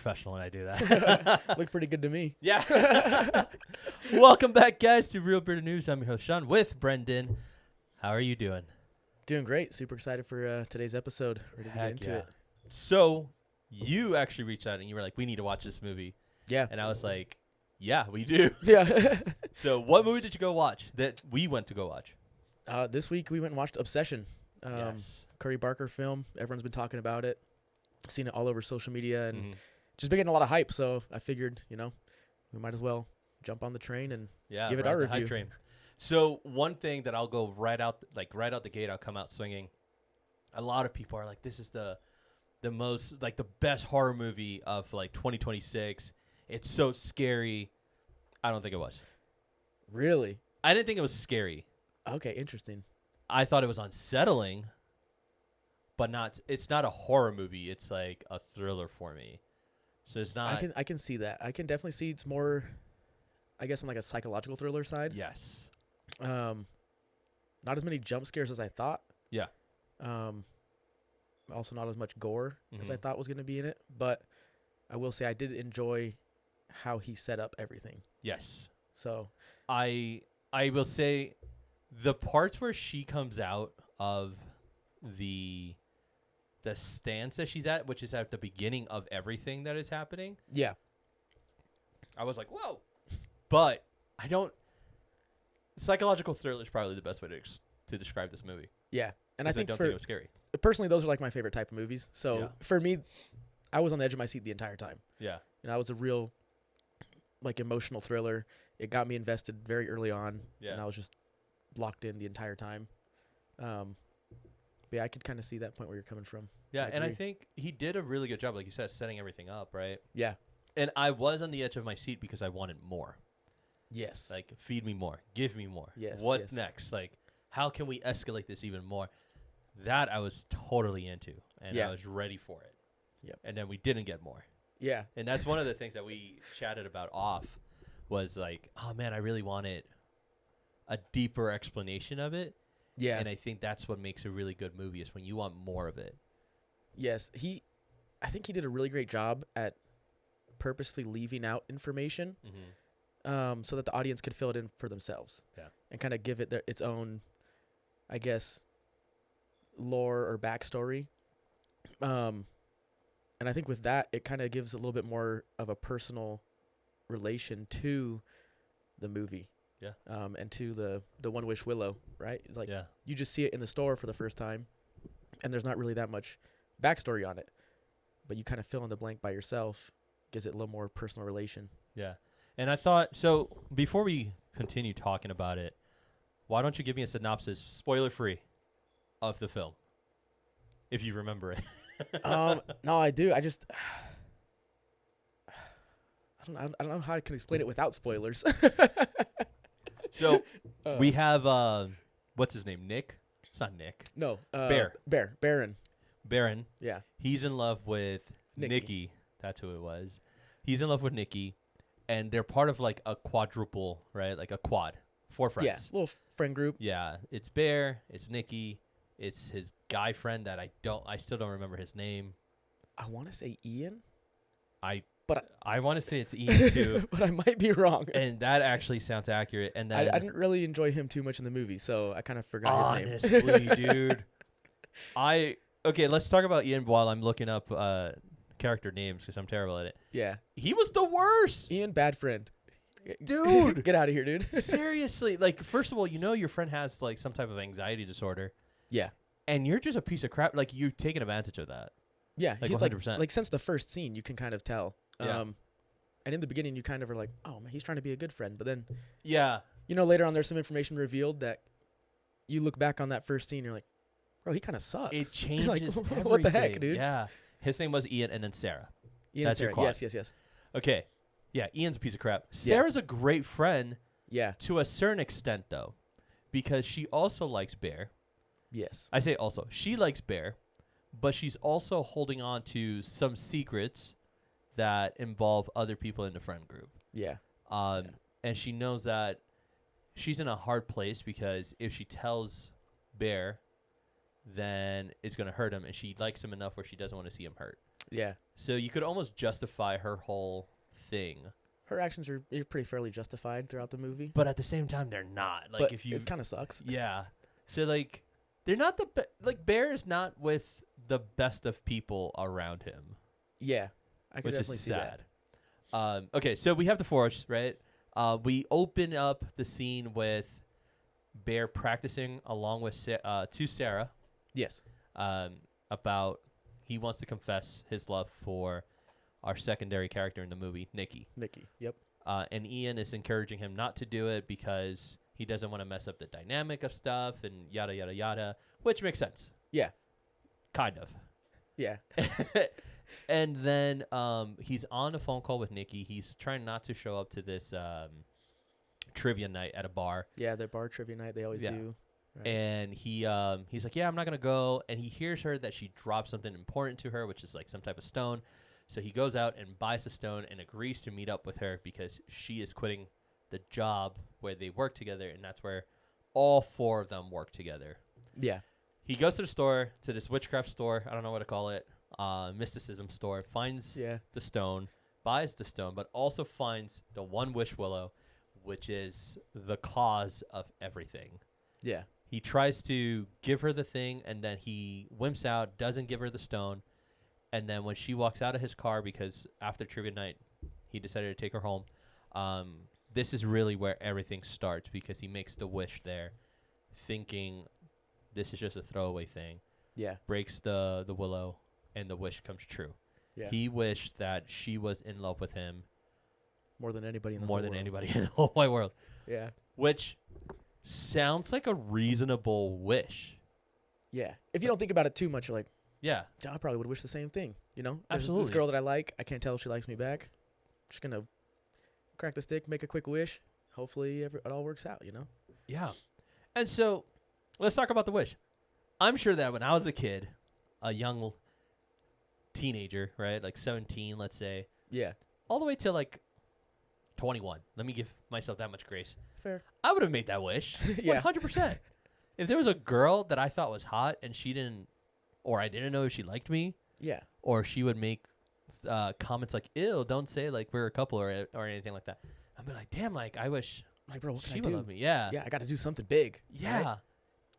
professional when I do that. Looked pretty good to me. Yeah. Welcome back, guys, to Real Bearded News. I'm your host, Sean, with Brenden. How are you doing? Doing great. Super excited for today's episode. Ready to get into it. So you actually reached out and you were like, we need to watch this movie. Yeah. And I was like, yeah, we do. Yeah. So what movie did you go watch that we went to go watch? This week we went and watched Obsession. Yes. Curry Barker film. Everyone's been talking about it. Seen it all over social media and Mhm. just been getting a lot of hype. So I figured, we might as well jump on the train and give it our the hype review. train. So one thing that I'll go right out the gate, I'll come out swinging. A lot of people are like, this is the most, like, the best horror movie of, like, 2026. It's so scary. I don't think it was. Really? I didn't think it was scary. Okay, interesting. I thought it was unsettling, but it's not a horror movie. It's like a thriller for me. So it's not. I can see that. I can definitely see it's more, I guess, on like a psychological thriller side. Yes. Not as many jump scares as I thought. Yeah. Also not as much gore as I thought was going to be in it, but I will say I did enjoy how he set up everything. Yes. So I will say the parts where she comes out of the stance that she's at, which is at the beginning of everything that is happening. yeah, I was like, whoa. But I don't. Psychological thriller is probably the best way to describe this movie. yeah, and I 'Cause think don't think it was scary. personally those are like my favorite type of movies. So Yeah. for me, I was on the edge of my seat the entire time. Yeah. I was a real like emotional thriller. It got me invested very early on, Yeah. and I was just locked in the entire time. But yeah, I could kind of see that point where you're coming from. Yeah, and I agree. think he did a really good job, like you said, setting everything up, right? Yeah. And I was on the edge of my seat because I wanted more. Yes. Like, feed me more. Give me more. Yes, What yes. next? Like, how can we escalate this even more? That I was totally into, and Yeah. I was ready for it. Yep. And then we didn't get more. Yeah. And that's one of the things that we chatted about off was like, oh, man, I really wanted a deeper explanation of it. Yeah. And I think that's what makes a really good movie is when you want more of it. Yes. I think he did a really great job at purposely leaving out information so that the audience could fill it in for themselves. Yeah. And kind of give it its own, I guess, lore or backstory. And I think with that, it kind of gives a little bit more of a personal relation to the movie. Yeah. And to the One Wish Willow, right? It's like Yeah. you just see it in the store for the first time, and there's not really that much backstory on it, but you kind of fill in the blank by yourself. Gives it a little more personal relation. Yeah. And I thought, so before we continue talking about it, why don't you give me a synopsis, spoiler-free, of the film, if you remember it? No, I do. I just, I don't know how I can explain it without spoilers. So we have, what's his name, Nick? It's not Nick. No. Baron. Baron. Yeah. He's in love with Nikki. Nikki. That's who it was. He's in love with Nikki, and they're part of like a quadruple, right? Like a quad. 4 friends. Yeah. Little friend group. Yeah. It's Bear. It's Nikki. It's his guy friend that I still don't remember his name. I want to say Ian. I want to say it's Ian too. But I might be wrong. And that actually sounds accurate. And then I didn't really enjoy him too much in the movie, so I kind of forgot his name. honestly, dude. Okay, let's talk about Ian while I'm looking up character names because I'm terrible at it. Yeah. He was the worst. Ian, bad friend. Dude. Get out of here, dude. Seriously. Like, first of all, your friend has like some type of anxiety disorder. Yeah. And you're just a piece of crap. Like, you're taking advantage of that. Yeah. Like, he's 100%. like since the first scene, you can kind of tell. Yeah. And in the beginning, you kind of are like, oh, man, he's trying to be a good friend. But then, Yeah. later on, there's some information revealed that you look back on that first scene, you're like, bro, he kind of sucks. It changes everything. What the heck, dude? Yeah. His name was Ian and then Sarah. Ian That's and your Sarah. quad. Yes. Okay. Yeah, Ian's a piece of crap. Sarah's a great friend Yeah. to a certain extent, though, because she also likes Bear. Yes. I say also. She likes Bear, but she's also holding on to some secrets that involve other people in the friend group. Yeah. And she knows that she's in a hard place because if she tells Bear, then it's going to hurt him, and she likes him enough where she doesn't want to see him hurt. Yeah. So you could almost justify her whole thing. Her actions are pretty fairly justified throughout the movie. But at the same time, they're not. Like, But if you. it kind of sucks. Yeah. So, like, they're not like, Bear is not with the best of people around him. Yeah. I can which definitely is see that. sad. Okay, so we have the forest, right? We open up the scene with Bear practicing along with to Sarah. Yes. About he wants to confess his love for our secondary character in the movie, Nikki. Yep. And Ian is encouraging him not to do it because he doesn't want to mess up the dynamic of stuff and yada, yada, yada, which makes sense. Yeah. Kind of. Yeah. And then he's on a phone call with Nikki. He's trying not to show up to this trivia night at a bar. Yeah, their bar trivia night, they always do. Right. And he's like, yeah, I'm not going to go. And he hears her that she dropped something important to her, which is like some type of stone. So he goes out and buys the stone and agrees to meet up with her because she is quitting the job where they work together, and that's where all four of them work together. Yeah. He goes to the store, to this witchcraft store, I don't know what to call it, mysticism store, finds the stone, buys the stone, but also finds the one wish willow, which is the cause of everything. Yeah. He tries to give her the thing, and then he wimps out, doesn't give her the stone. And then when she walks out of his car, because after trivia night, he decided to take her home, this is really where everything starts, because he makes the wish there, thinking this is just a throwaway thing. Yeah. Breaks the willow, and the wish comes true. Yeah. He wished that she was in love with him more than anybody in the more whole than world. anybody in the whole wide world. Yeah. Which sounds like a reasonable wish. Yeah. If you don't think about it too much, you're like, Yeah. I probably would wish the same thing. You know, there's Absolutely. this girl that I like. I can't tell if she likes me back. Just gonna crack the stick, make a quick wish. Hopefully, it all works out. You know. Yeah. And so, let's talk about the wish. I'm sure that when I was a kid, a young teenager, right, like 17, let's say, Yeah. all the way to like 21. Let me give myself that much grace. Fair. I would have made that wish. Yeah. 100%. If there was a girl that I thought was hot and she didn't, or I didn't know if she liked me, Yeah. or she would make comments like, ew, don't say like we're a couple or anything like that. I'd be like, damn, like I wish Like, bro, what can she I would do? love me. Yeah. Yeah, I got to do something big. Yeah. Right?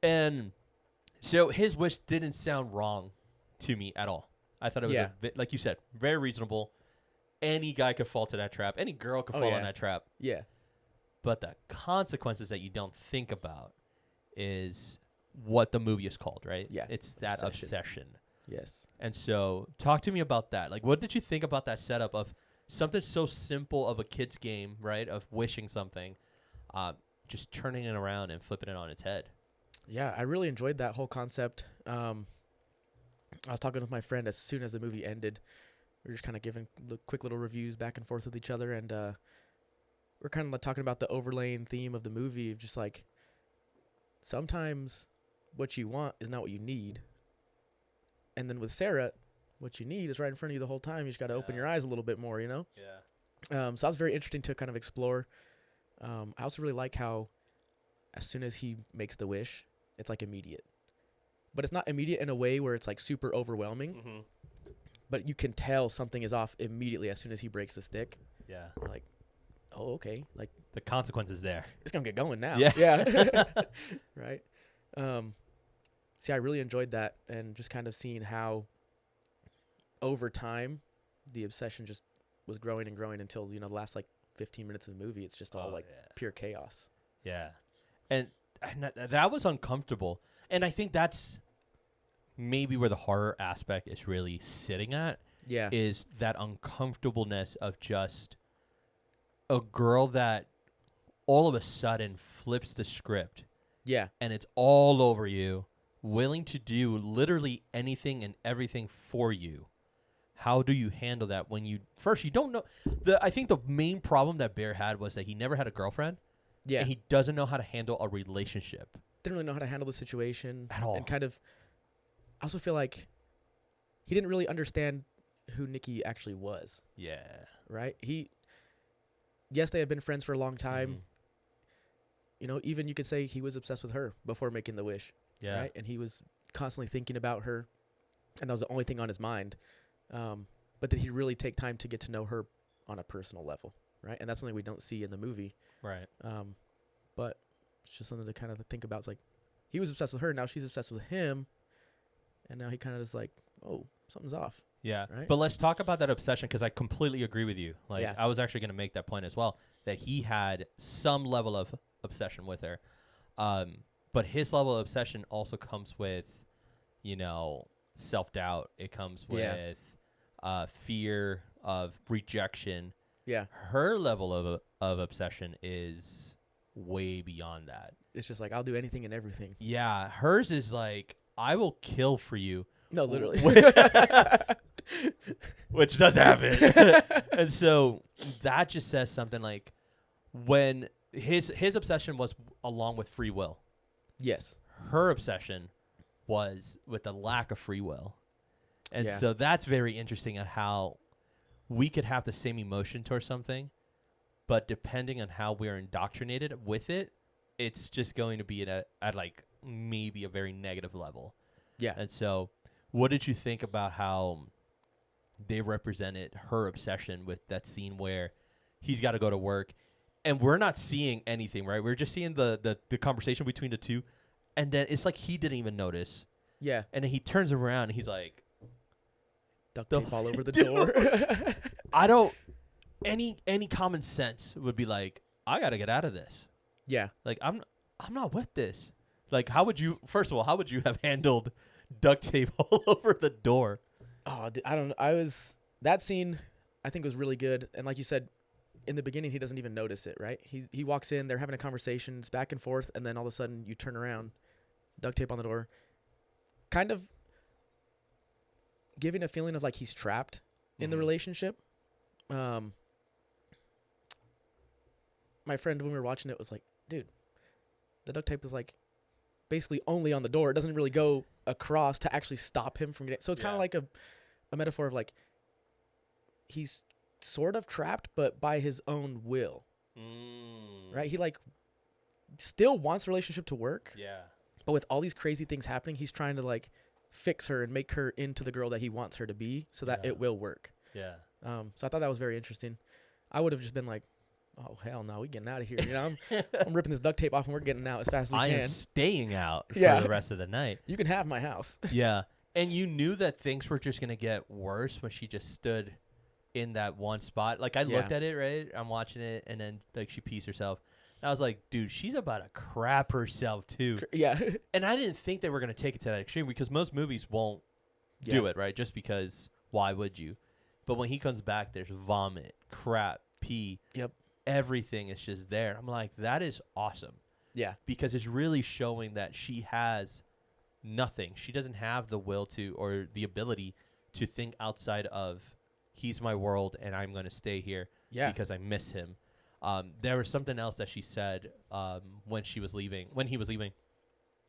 And so his wish didn't sound wrong to me at all. I thought it was, a bit, like you said, very reasonable. Any guy could fall to that trap. Any girl could fall in that trap. Yeah. But the consequences that you don't think about is what the movie is called, right? Yeah. It's that obsession. Yes. And so talk to me about that. Like, what did you think about that setup of something so simple of a kid's game, right, of wishing something, just turning it around and flipping it on its head? Yeah, I really enjoyed that whole concept. I was talking with my friend as soon as the movie ended. We were just kind of giving quick little reviews back and forth with each other, and we're kind of like talking about the overlaying theme of the movie of just like sometimes what you want is not what you need. And then with Sarah, what you need is right in front of you the whole time. You just got to open your eyes a little bit more, you know? Yeah. So that was very interesting to kind of explore. I also really like how as soon as he makes the wish, it's like immediate. But it's not immediate in a way where it's like super overwhelming. Mm-hmm. But you can tell something is off immediately as soon as he breaks the stick. Yeah. We're like, oh, okay. Like, The consequences there. it's going to get going now. Yeah. Yeah. Right. See, I really enjoyed that, and just kind of seeing how over time the obsession just was growing and growing until, you know, the last like 15 minutes of the movie. It's just all pure chaos. Yeah. And that was uncomfortable. And I think that's maybe where the horror aspect is really sitting at. Yeah. Is that uncomfortableness of just a girl that all of a sudden flips the script. Yeah. And it's all over you, willing to do literally anything and everything for you. How do you handle that when you don't know? I think the main problem that Bear had was that he never had a girlfriend. Yeah. And he doesn't know how to handle a relationship. Didn't really know how to handle the situation At all. And kind of, I also feel like he didn't really understand who Nikki actually was. Yeah. Right? Yes, they had been friends for a long time. Mhm. You know, even you could say he was obsessed with her before making the wish. Yeah. Right? And he was constantly thinking about her, and that was the only thing on his mind. But did he really take time to get to know her on a personal level, right? And that's something we don't see in the movie. Right. But it's just something to kind of think about. It's like he was obsessed with her, now she's obsessed with him, and now he kind of is like, oh, something's off. Yeah. Right? But let's talk about that obsession, because I completely agree with you. Like, Yeah. I was actually going to make that point as well, that he had some level of obsession with her. But his level of obsession also comes with, self-doubt. It comes with fear of rejection. Yeah. Her level of obsession is way beyond that. It's just like, I'll do anything and everything. Yeah. Hers is like, I will kill for you. No, literally. Which does happen. And so that just says something like, when his obsession was along with free will. Yes. Her obsession was with the lack of free will. And Yeah. so that's very interesting at how we could have the same emotion towards something, but depending on how we're indoctrinated with it, it's just going to be at like maybe a very negative level. Yeah. And so what did you think about how they represented her obsession with that scene where he's got to go to work and we're not seeing anything, right? We're just seeing the conversation between the two. And then it's like he didn't even notice. Yeah. And then he turns around and he's like, Duct tape all over the door. I don't, any common sense would be like, I got to get out of this. Yeah. Like, I'm not with this. Like, first of all, how would you have handled duct tape all over the door? Oh, I don't know. That scene, I think, was really good. And like you said, in the beginning, he doesn't even notice it, right? He walks in, they're having a conversation, it's back and forth, and then all of a sudden you turn around, duct tape on the door. Kind of giving a feeling of like he's trapped in the relationship. My friend, when we were watching it, was like, dude, the duct tape is like basically only on the door. It doesn't really go across to actually stop him from getting. So it's kind of like a metaphor of like he's sort of trapped, but by his own will. Right? He like still wants the relationship to work. Yeah. But with all these crazy things happening, he's trying to like fix her and make her into the girl that he wants her to be so that it will work. Yeah. So I thought that was very interesting. I would have just been like, oh, hell no, we getting out of here. I'm ripping this duct tape off and we're getting out as fast as we can. I am staying out for Yeah. the rest of the night. You can have my house. Yeah. And you knew that things were just going to get worse when she just stood in that one spot. Like, I looked at it, right? I'm watching it, and then, like, she pees herself. And I was like, dude, she's about to crap herself, too. Yeah. And I didn't think they were going to take it to that extreme because most movies won't do it, right? Just because why would you? But when he comes back, there's vomit, crap, pee. Yep. Everything is just there. I'm like, that is awesome. Yeah. Because it's really showing that she has nothing. She doesn't have the will to or the ability to think outside of he's my world and I'm going to stay here because I miss him. There was something else that she said when he was leaving.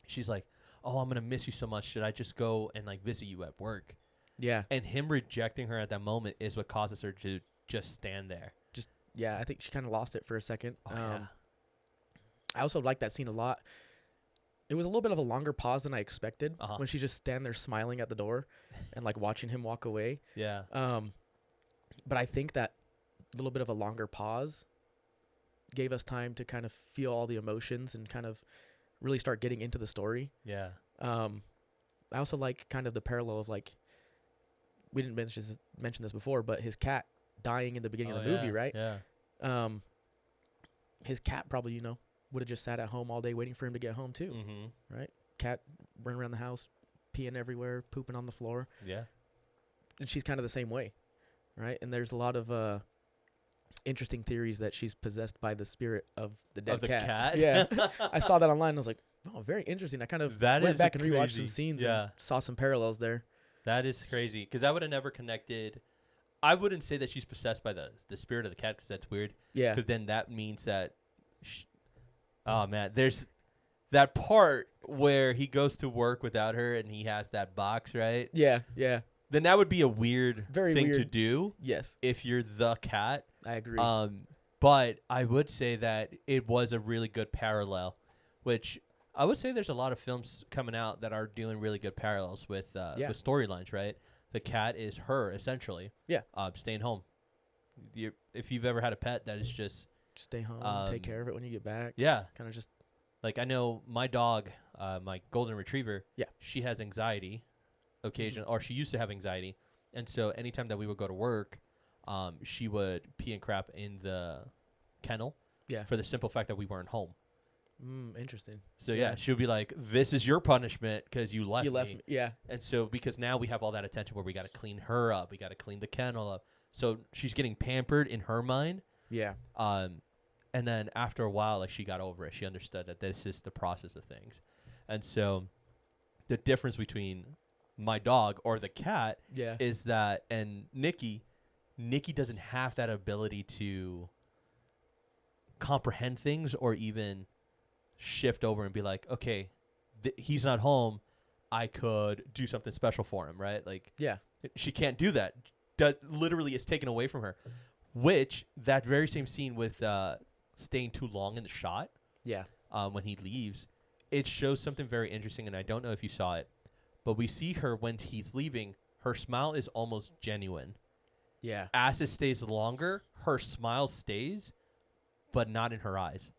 She's like, oh, I'm going to miss you so much. Should I just go and like visit you at work? Yeah. And him rejecting her at that moment is what causes her to just stand there. Yeah, I think she kind of lost it for a second. Oh, yeah. I also liked that scene a lot. It was a little bit of a longer pause than I expected when she just stand there smiling at the door and like watching him walk away. Yeah. But I think that little bit of a longer pause gave us time to kind of feel all the emotions and kind of really start getting into the story. Yeah. I also like kind of the parallel of like, we didn't mention this before, but his cat dying in the beginning of the movie, right? Yeah. His cat probably, would have just sat at home all day waiting for him to get home too, right? Cat running around the house, peeing everywhere, pooping on the floor. Yeah. And she's kind of the same way, right? And there's a lot of interesting theories that she's possessed by the spirit of the dead cat. Yeah. I saw that online. I was like, oh, very interesting. I kind of went back and rewatched some scenes and saw some parallels there. That is crazy because I would have never connected. I wouldn't say that she's possessed by the spirit of the cat because that's weird. Yeah. Because then that means that, oh man, there's that part where he goes to work without her and he has that box, right? Yeah, yeah. Then that would be a weird thing to do. Yes. If you're the cat. I agree. But I would say that it was a really good parallel, which I would say there's a lot of films coming out that are doing really good parallels with storylines, right? the cat is her essentially. Yeah. Staying home. If you've ever had a pet, that is just stay home, take care of it when you get back. Yeah. Kind of just. Like I know my dog, my golden retriever. Yeah. She has anxiety, occasionally, or she used to have anxiety, and so anytime that we would go to work, she would pee and crap in the kennel. Yeah. For the simple fact that we weren't home. Interesting. So yeah, she would be like, "This is your punishment because you left me." Yeah. And so because now we have all that attention where we got to clean her up, we got to clean the kennel up. So she's getting pampered in her mind. Yeah. And then after a while, like she got over it. She understood that this is the process of things. And so the difference between my dog or the cat is that, and Nikki doesn't have that ability to comprehend things or even shift over and be like, okay, he's not home. I could do something special for him, right? Like, she can't do that. That literally is taken away from her. Which that very same scene with staying too long in the shot. Yeah. When he leaves, it shows something very interesting, and I don't know if you saw it, but we see her when he's leaving. Her smile is almost genuine. Yeah. As it stays longer, her smile stays, but not in her eyes.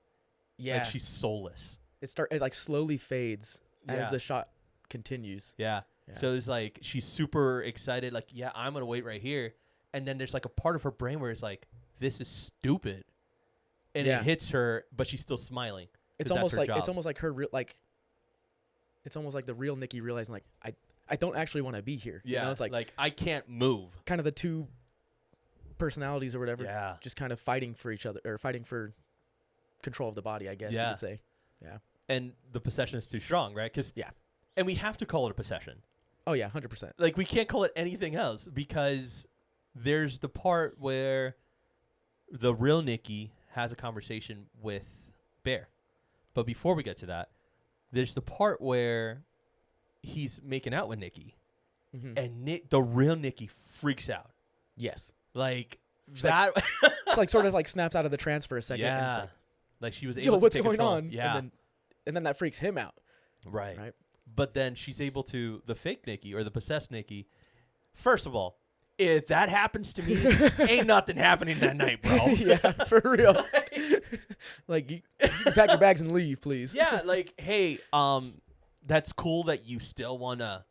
Yeah. Like she's soulless. It like slowly fades as the shot continues. Yeah. So it's like she's super excited. Like, yeah, I'm gonna wait right here. And then there's like a part of her brain where it's like, this is stupid, and it hits her, but she's still smiling. It's almost like her it's almost like the real Nikki realizing like I don't actually want to be here. Yeah, you know? It's like I can't move. Kind of the two personalities or whatever. Yeah, just kind of fighting for each other or fighting for control of the body, I guess you could say. Yeah, and the possession is too strong, right? And we have to call it a possession. Oh yeah, 100%. Like we can't call it anything else because there's the part where the real Nikki has a conversation with Bear. But before we get to that, there's the part where he's making out with Nikki. Mm-hmm. And the real Nikki freaks out. Yes. Like that. It's like sort of like snaps out of the trance for a second. Yeah. And like she was able to what's take going control. on? Yeah. And then that freaks him out. Right. But then she's able to, the fake Nikki or the possessed Nikki, first of all, if that happens to me, ain't nothing happening that night, bro. Yeah, for real. Like, you pack your bags and leave, please. Yeah, like, hey, that's cool that you still want to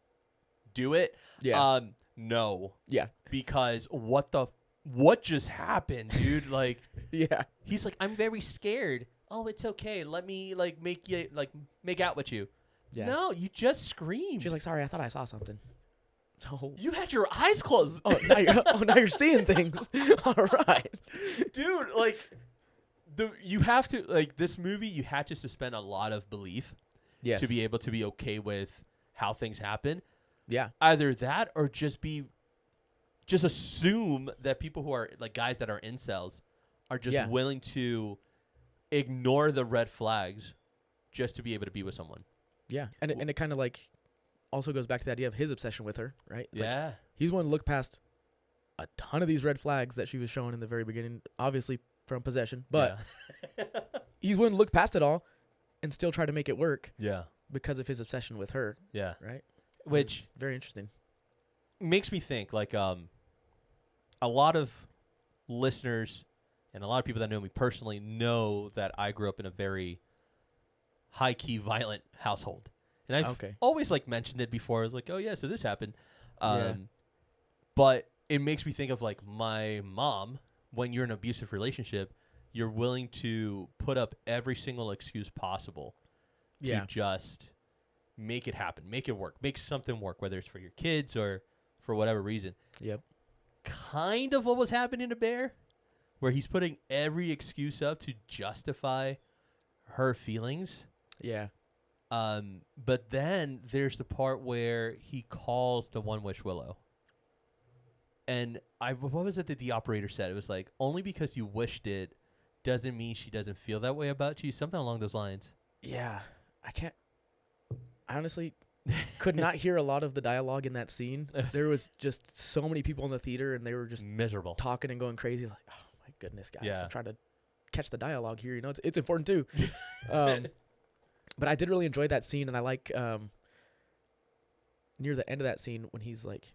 do it. Yeah. No. Yeah. Because what just happened, dude? Like, yeah. He's like, I'm very scared. Oh, it's okay. Let me, like, make out with you. Yeah. No, you just screamed. She's like, sorry, I thought I saw something. Oh. You had your eyes closed. Now you're seeing things. All right. Dude, like, you have to, like, this movie, you had to suspend a lot of belief to be able to be okay with how things happen. Yeah. Either that or just assume that people who are, like, guys that are incels are just willing to ignore the red flags just to be able to be with someone. Yeah, and it kind of like also goes back to the idea of his obsession with her, right? It's like he's willing to look past a ton of these red flags that she was showing in the very beginning, obviously from possession, but he's willing to look past it all and still try to make it work. Yeah, because of his obsession with her. Yeah, right. Which very interesting. Makes me think like a lot of listeners and a lot of people that know me personally know that I grew up in a very high-key violent household. And I've always, like, mentioned it before. I was like, oh, yeah, so this happened. But it makes me think of, like, my mom. When you're in an abusive relationship, you're willing to put up every single excuse possible to just make it happen, make it work, make something work, whether it's for your kids or for whatever reason. Yep. Kind of what was happening to Bear, where he's putting every excuse up to justify her feelings. Yeah. But then there's the part where he calls the One Wish Willow. And what was it that the operator said? It was like, only because you wished it doesn't mean she doesn't feel that way about you. Something along those lines. Yeah. I honestly could not hear a lot of the dialogue in that scene. There was just so many people in the theater and they were just miserable, talking and going crazy. Like, oh my goodness, guys. Yeah. I'm trying to catch the dialogue here. You know, it's important too. But I did really enjoy that scene, and I like near the end of that scene when he's like,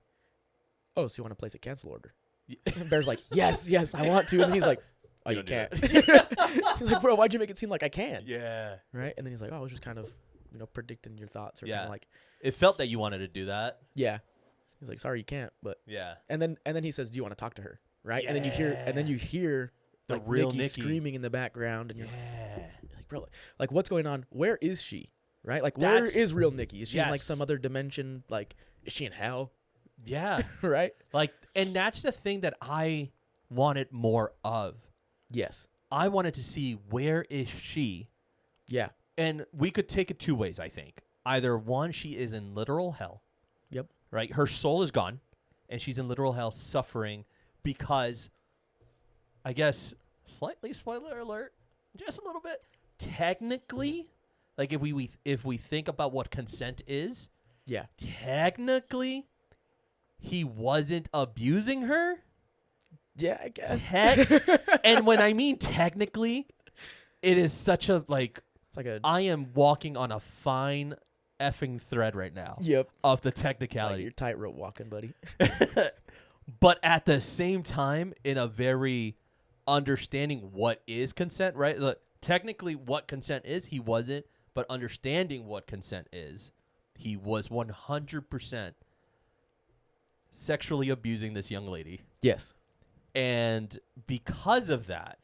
oh, so you want to place a cancel order? Yeah. And Bear's like, yes, I want to. And he's like, oh, you don't do can't. He's like, bro, why'd you make it seem like I can? Yeah. Right? And then he's like, oh, I was just kind of, predicting your thoughts. Or Yeah. kinda like, It felt that you wanted to do that. yeah. He's like, sorry, you can't. But Yeah. and then he says, do you want to talk to her? Right? And then you hear The like real Nikki Nikki screaming in the background, and Yeah. you're like, bro, like what's going on? Where is she? Right? Like, where That's- is real Nikki? Is she in like Yes. some other dimension? Like, is she in hell? Yeah. Right? Like, and that's the thing that I wanted more of. Yes. I wanted to see where is she, Yeah. and we could take it two ways. I think either one, she is in literal hell. Yep. Right, her soul is gone, and she's in literal hell, suffering because, I guess, slightly spoiler alert, just a little bit. Technically, like if we think about what consent is, Yeah. technically, he wasn't abusing her. Yeah, I guess. And when I mean technically, it is such a like. It's like a I am walking on a fine effing thread right now yep. of the Like technicality. you're tightrope walking, buddy. But at the same time, in a very understanding what is consent, right? Look, technically, what consent is, he wasn't. But understanding what consent is, he was 100% sexually abusing this young lady. Yes. And because of that,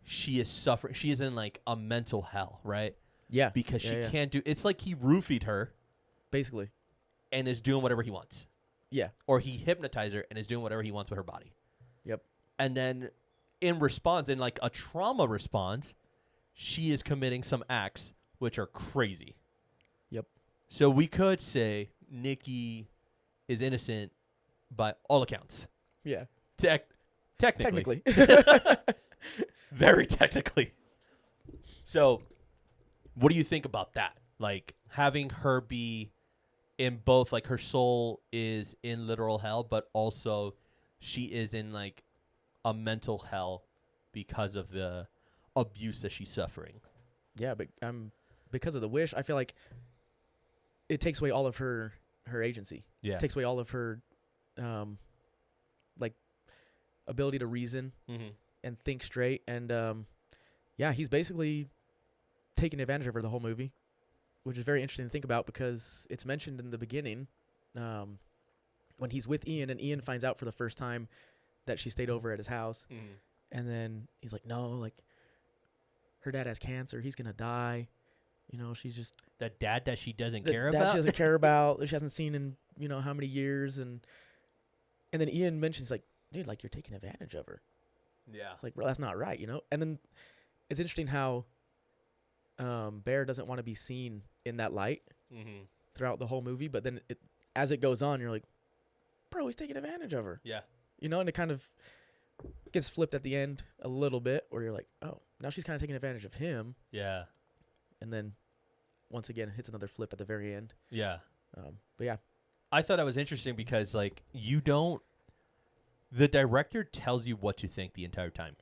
she is suffering. She is in like a mental hell, right? Yeah. Because she Yeah. can't do. It's like he roofied her Basically. and is doing whatever he wants, Yeah. or he hypnotized her and is doing whatever he wants with her body. Yep. And then, in response, in like a trauma response, she is committing some acts which are crazy. Yep. So we could say Nikki is innocent by all accounts. Yeah. Technically. Technically. Very technically. So, what do you think about that? Like, having her be in both, like, her soul is in literal hell, but also she is in, like, a mental hell because of the abuse that she's suffering. Yeah, but because of the wish, I feel like it takes away all of her agency. Yeah. It takes away all of her like ability to reason Mm-hmm. and think straight. And yeah, he's basically taking advantage of her the whole movie, which is very interesting to think about because it's mentioned in the beginning when he's with Ian and Ian finds out for the first time that she stayed over at his house. Mm-hmm. And then he's like, no, like her dad has cancer. He's going to die. She's just The dad that she doesn't the care dad about? she doesn't care about, that she hasn't seen in, how many years. And then Ian mentions like, dude, like you're taking advantage of her. Yeah. It's like, bro, that's not right, And then it's interesting how Bear doesn't want to be seen in that light Mm-hmm. throughout the whole movie. But then as it goes on, you're like, bro, he's taking advantage of her. Yeah. And it kind of gets flipped at the end a little bit where you're like, oh, now she's kind of taking advantage of him. Yeah. And then once again, it hits another flip at the very end. Yeah. But yeah. I thought that was interesting because, like, the director tells you what to think the entire time.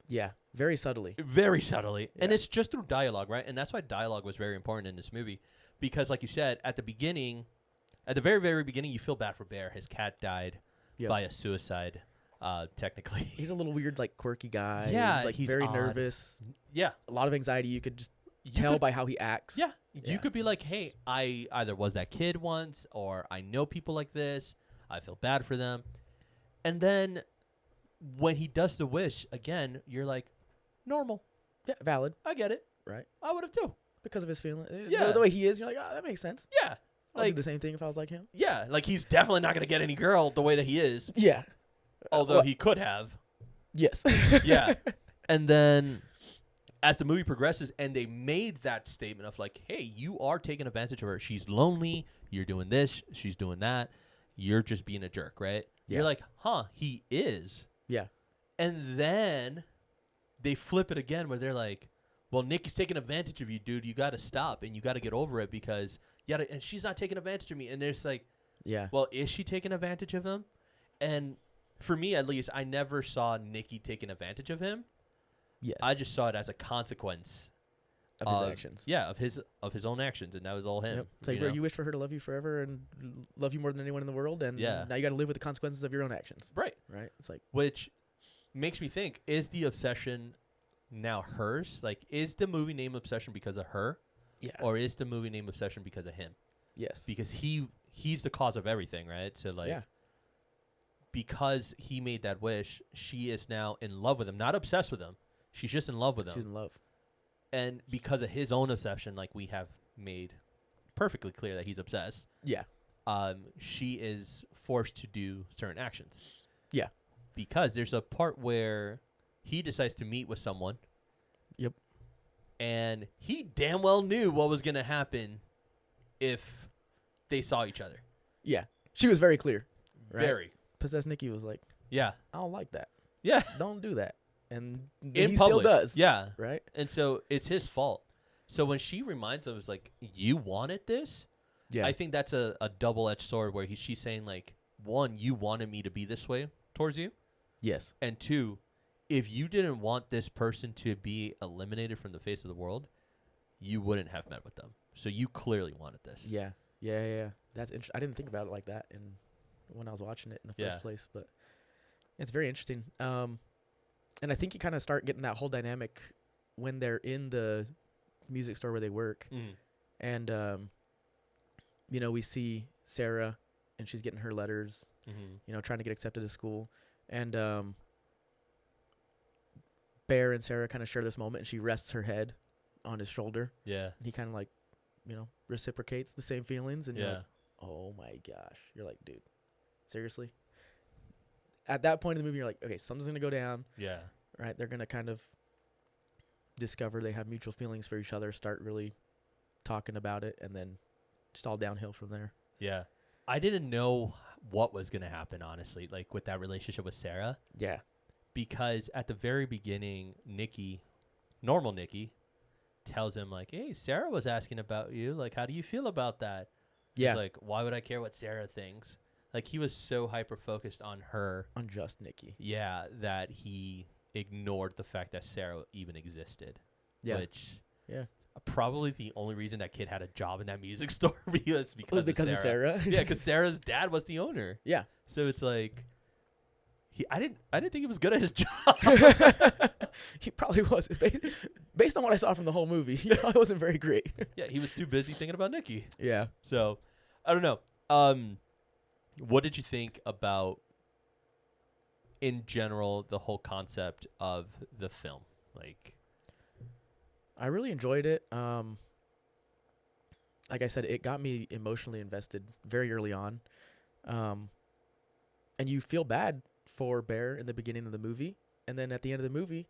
Yeah. Very subtly. Very subtly. Yeah. And it's just through dialogue, right? And that's why dialogue was very important in this movie. Because, like you said, at the very, very beginning, you feel bad for Bear. His cat died via suicide, technically. He's a little weird, like, quirky guy. Yeah, He's, like, he's very odd. nervous. Yeah. A lot of anxiety. You could just tell by how he acts. Yeah. Yeah. You could be like, hey, I either was that kid once or I know people like this. I feel bad for them. And then when he does the wish, again, you're like, normal. Yeah, valid. I get it. Right. I would have too. Because of his feeling. Yeah. The way he is, you're like, oh, that makes sense. Yeah. I'll do Like, the same thing if I was like him. yeah. Like, he's definitely not going to get any girl the way that he is. Yeah. Although well, he could have. Yes. Yeah. And then as the movie progresses and they made that statement of like, hey, you are taking advantage of her. She's lonely. You're doing this. She's doing that. You're just being a jerk, right? Yeah. You're like, huh, he is. Yeah. And then they flip it again where they're like, well, Nikki's taking advantage of you, dude. You got to stop and you got to get over it because and she's not taking advantage of me. And there's like, Yeah. well, is she taking advantage of him? And for me, at least, I never saw Nikki taking advantage of him. Yes. I just saw it as a consequence of his actions. Yeah, of his own actions, and that was all him. Yep. It's like, bro, you wished for her to love you forever and love you more than anyone in the world, and now you got to live with the consequences of your own actions. Right. Right. It's like, which makes me think: is the obsession now hers? Like, is the movie name Obsession because of her? Yeah. Or is the movie name Obsession because of him? Yes. Because he's the cause of everything, right? So like, because he made that wish, she is now in love with him, not obsessed with him. She's just in love with him. She's in love. And because of his own obsession, like we have made perfectly clear that he's obsessed. Yeah. She is forced to do certain actions. Yeah. Because there's a part where he decides to meet with someone. Yep. And he damn well knew what was going to happen if they saw each other. Yeah. She was very clear. Right? Very. Possessed Nikki was like, yeah, I don't like that. Yeah. Don't do that. And in he public, still does. Yeah. Right? And so it's his fault. So when she reminds him, it's like, you wanted this? Yeah. I think that's a double-edged sword where she's saying, like, one, you wanted me to be this way towards you. Yes. And two, if you didn't want this person to be eliminated from the face of the world, you wouldn't have met with them. So you clearly wanted this. Yeah. Yeah. That's interesting. I didn't think about it like that when I was watching it in the first place, but it's very interesting. And I think you kind of start getting that whole dynamic when they're in the music store where they work. Mm. And, we see Sarah, and she's getting her letters, trying to get accepted to school. And Bear and Sarah kind of share this moment, and she rests her head on his shoulder. Yeah. And he kind of, like, reciprocates the same feelings. And you're Yeah. like, oh, my gosh. You're like, dude, seriously? At that point in the movie, you're like, okay, something's going to go down. Yeah. Right? They're going to kind of discover they have mutual feelings for each other, start really talking about it, and then just all downhill from there. Yeah. I didn't know what was going to happen, honestly, like with that relationship with Sarah. Yeah. Because at the very beginning, normal Nikki, tells him, like, hey, Sarah was asking about you. Like, how do you feel about that? Yeah. He's like, why would I care what Sarah thinks? Like, he was so hyper-focused on her. On just Nikki. Yeah, that he ignored the fact that Sarah even existed. Yeah. Which, yeah, probably the only reason that kid had a job in that music store was because of Sarah. Yeah, because Sarah's dad was the owner. Yeah. So it's like, I didn't think he was good at his job. He probably wasn't. Based on what I saw from the whole movie, he probably wasn't very great. Yeah, he was too busy thinking about Nikki. Yeah. So, I don't know. What did you think about, in general, the whole concept of the film? Like, I really enjoyed it. Like I said, it got me emotionally invested very early on. And you feel bad for Bear in the beginning of the movie. And then at the end of the movie,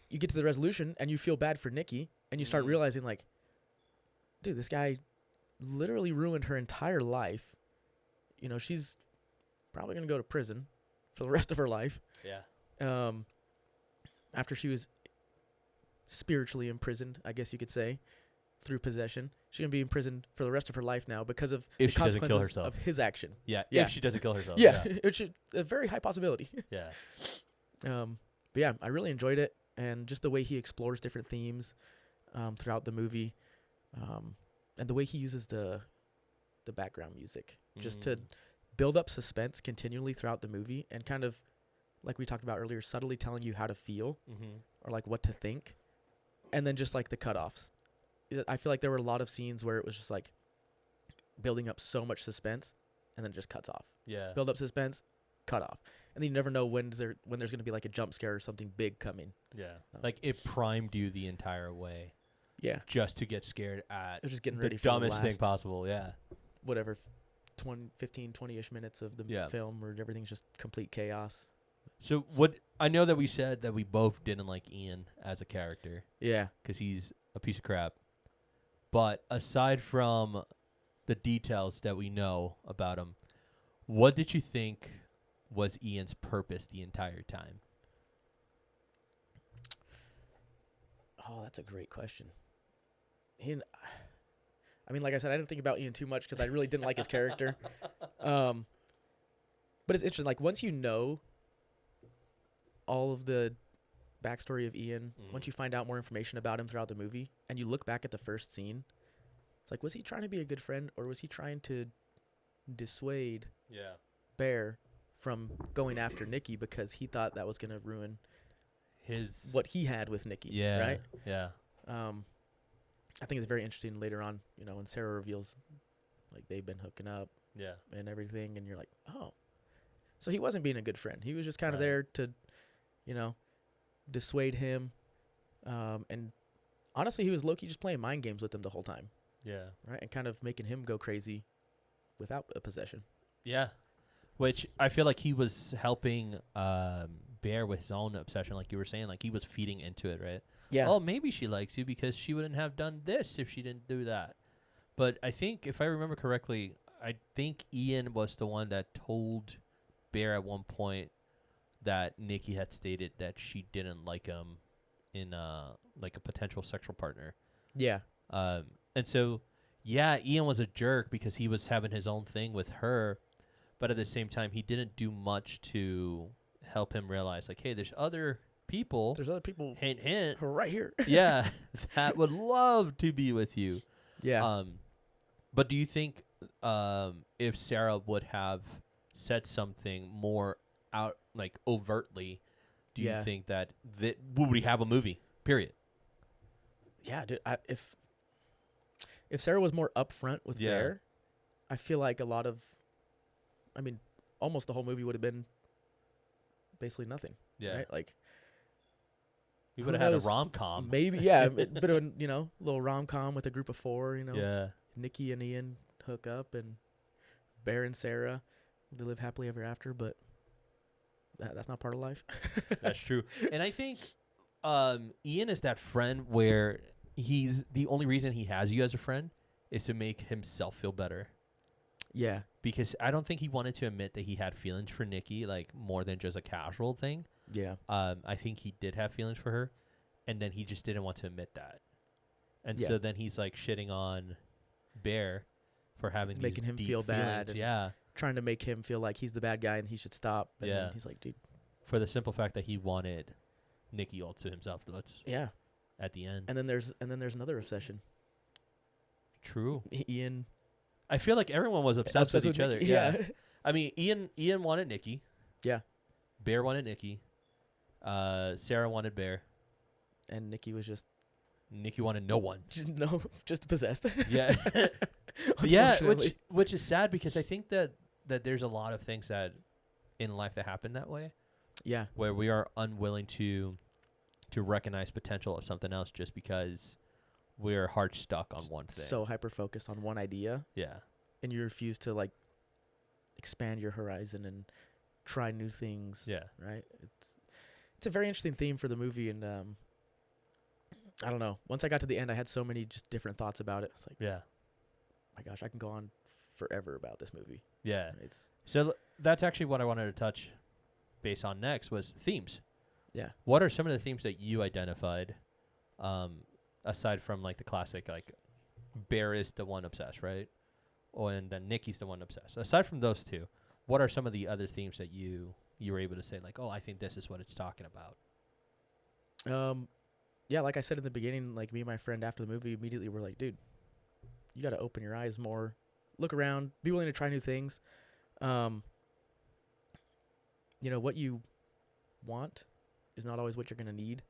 you get to the resolution and you feel bad for Nikki. And you start realizing, like, dude, this guy literally ruined her entire life. She's probably going to go to prison for the rest of her life. Yeah. After she was spiritually imprisoned, I guess you could say, through possession. She's going to be imprisoned for the rest of her life now because of if the she doesn't kill consequences herself. of his action. Yeah. Yeah. If she doesn't kill herself. Yeah. It's a very high possibility. Yeah. But yeah, I really enjoyed it. And just the way he explores different themes throughout the movie. And the way he uses the background music just to build up suspense continually throughout the movie, and kind of, like we talked about earlier, subtly telling you how to feel or like what to think, and then just like the cutoffs. I feel like there were a lot of scenes where it was just like building up so much suspense and then it just cuts off. Yeah. Build up suspense, cut off. And then you never know when there's going to be like a jump scare or something big coming. Yeah. Like it primed you the entire way. Yeah. Just to get scared at it was just getting the ready for dumbest the thing possible. Yeah. Whatever, 20-ish minutes of the film where everything's just complete chaos. So I know that we said that we both didn't like Ian as a character. Yeah. Because he's a piece of crap. But aside from the details that we know about him, what did you think was Ian's purpose the entire time? Oh, that's a great question. Like I said, I didn't think about Ian too much because I really didn't like his character. But it's interesting. Like, once you know all of the backstory of Ian, once you find out more information about him throughout the movie, and you look back at the first scene, it's like, was he trying to be a good friend, or was he trying to dissuade Bear from going after Nikki because he thought that was going to ruin what he had with Nikki, right? Yeah. I think it's very interesting later on, you know, when Sarah reveals, like, they've been hooking up and everything, and you're like, oh. So he wasn't being a good friend. He was just kind of there to, you know, dissuade him. And honestly, he was low-key just playing mind games with him the whole time. Yeah. Right? And kind of making him go crazy without a possession. Yeah. Which I feel like he was helping Bear with his own obsession, like you were saying. Like, he was feeding into it, right? Yeah. Oh, maybe she likes you because she wouldn't have done this if she didn't do that. But I think, if I remember correctly, I think Ian was the one that told Bear at one point that Nikki had stated that she didn't like him in like a potential sexual partner. Yeah. And so, yeah, Ian was a jerk because he was having his own thing with her, but at the same time, he didn't do much to help him realize, like, hey, there's other people. There's other people. Hint, hint. Who are right here. Yeah, that would love to be with you. Yeah. But do you think if Sarah would have said something more out, like, overtly, do you think that would we have a movie? Period. Yeah, dude. If Sarah was more upfront with Bear, I feel like almost the whole movie would have been basically nothing. Yeah. Right? Like, we would have had a rom-com. Maybe, yeah. A bit of a, you know, little rom-com with a group of 4, you know. Yeah. Nikki and Ian hook up, and Bear and Sarah, they live happily ever after, but that's not part of life. That's true. And I think Ian is that friend where he's the only reason he has you as a friend is to make himself feel better. Yeah. Because I don't think he wanted to admit that he had feelings for Nikki, like, more than just a casual thing. Yeah. I think he did have feelings for her, and then he just didn't want to admit that. And so then he's, like, shitting on Bear for having these making him deep feel bad. feelings. Yeah. Trying to make him feel like he's the bad guy and he should stop. And then he's like, dude. For the simple fact that he wanted Nikki all to himself. At the end. And then there's another obsession. True. Ian. I feel like everyone was obsessed with each other. Nikki. Yeah. I mean, Ian wanted Nikki. Yeah. Bear wanted Nikki. Sarah wanted Bear. And Nikki wanted no one. Just possessed. Yeah. Yeah, which is sad because I think that there's a lot of things that in life that happen that way. Yeah. Where we are unwilling to recognize potential of something else just because we're hard stuck on one thing. So hyper focused on one idea. Yeah. And you refuse to, like, expand your horizon and try new things. Yeah. Right? It's a very interesting theme for the movie, and I don't know. Once I got to the end, I had so many just different thoughts about it. It's like, yeah. My gosh, I can go on forever about this movie. Yeah. So that's actually what I wanted to touch base on next was themes. Yeah. What are some of the themes that you identified, aside from, like, the classic, like, Bear is the one obsessed, right? And then Nikki's the one obsessed. Aside from those two, what are some of the other themes that you were able to say, like, oh, I think this is what it's talking about? Yeah, like I said in the beginning, like, me and my friend after the movie immediately were like, dude, you got to open your eyes more, look around, be willing to try new things. You know, what you want is not always what you're going to need.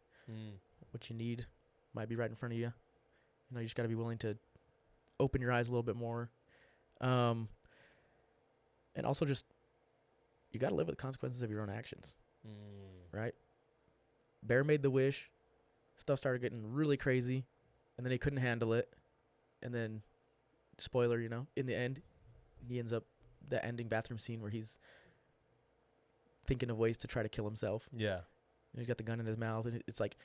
What you need might be right in front of you. You know, you just got to be willing to open your eyes a little bit more. And also just, you got to live with the consequences of your own actions. Right? Bear made the wish. Stuff started getting really crazy. And then he couldn't handle it. And then, spoiler, you know, in the end, he ends up the ending bathroom scene where he's thinking of ways to try to kill himself. Yeah. And he's got the gun in his mouth. And it's like,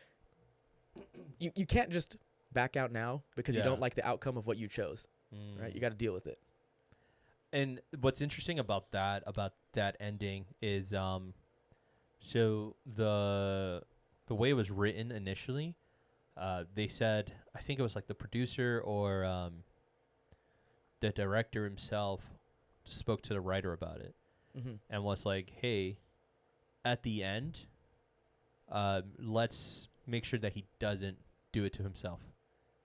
you can't just back out now because you don't like the outcome of what you chose. Right? You got to deal with it. And what's interesting about that ending is, so the way it was written initially, they said, I think it was like the producer or the director himself spoke to the writer about it and was like, hey, at the end, let's make sure that he doesn't do it to himself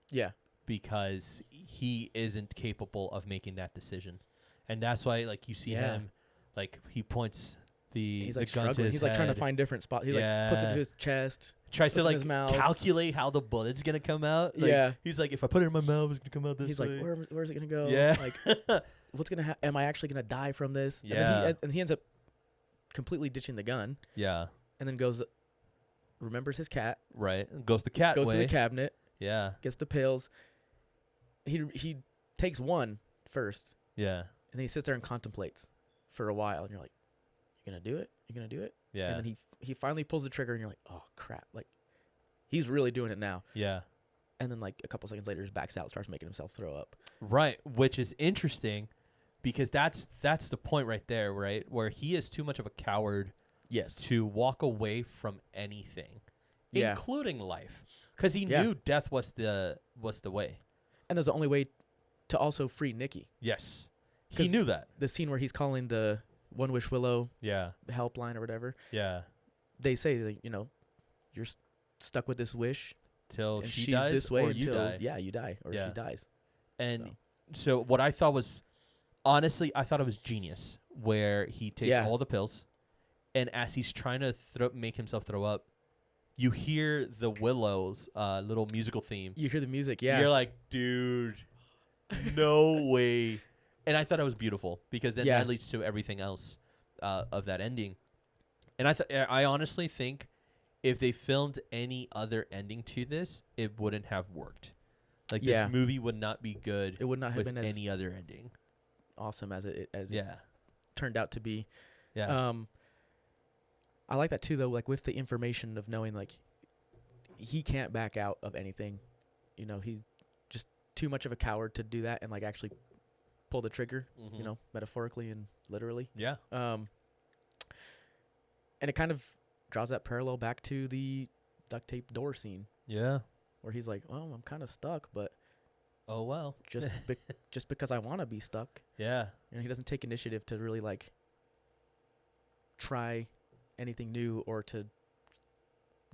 Yeah. because he isn't capable of making that decision. And that's why, like, you see Yeah. him, like, he points He's the like gun to struggling. his He's like trying to head, find different spots. He like puts it to his chest. tries to, puts it in like, his mouth. calculate how the bullet's going to come out. Like, Yeah. He's like, if I put it in my mouth, it's going to come out this He's way. like, where's it gonna go? Yeah. Like, what's gonna am I actually gonna die from this? Yeah. And he ends up completely ditching the gun, Yeah. and then remembers his cat, Right. Goes the cat goes way. to the cabinet, Yeah. gets the pills. He takes one first, Yeah. and then he sits there and contemplates for a while, and you're like, "You gonna do it? You gonna do it?" Yeah. And then he finally pulls the trigger, and you're like, "Oh crap!" Like, he's really doing it now. Yeah. And then like a couple seconds later, just backs out, starts making himself throw up. Right, which is interesting because that's the point right there, right? Where he is too much of a coward Yes. to walk away from anything, Yeah. including life, because he Yeah. knew death was the way. And there's the only way to also free Nikki. Yes, he 'Cause knew that. The scene where he's calling the One Wish Willow Yeah, helpline or whatever, yeah. they say that, you're stuck with this wish Till and she she's dies this way or you until die. you die or Yeah. she dies. And so what I thought was, honestly, I thought it was genius where he takes Yeah. all the pills, and as he's trying to make himself throw up, you hear the Willow's little musical theme. You hear the music, yeah. You're like, dude, no way. And I thought it was beautiful because then Yeah. that leads to everything else of that ending. And I honestly think if they filmed any other ending to this, it wouldn't have worked. Like Yeah. this movie would not be good It would not have with been as any other ending. awesome as it Yeah. turned out to be. Yeah. I like that too, though. Like with the information of knowing, like he can't back out of anything. He's just too much of a coward to do that and like actually pull the trigger. Mhm. Metaphorically and literally. Yeah. And it kind of draws that parallel back to the duct tape door scene Yeah. where he's like, "Well, I'm kind of stuck, but Oh well. just just because I want to be stuck." Yeah. He doesn't take initiative to really like try anything new or to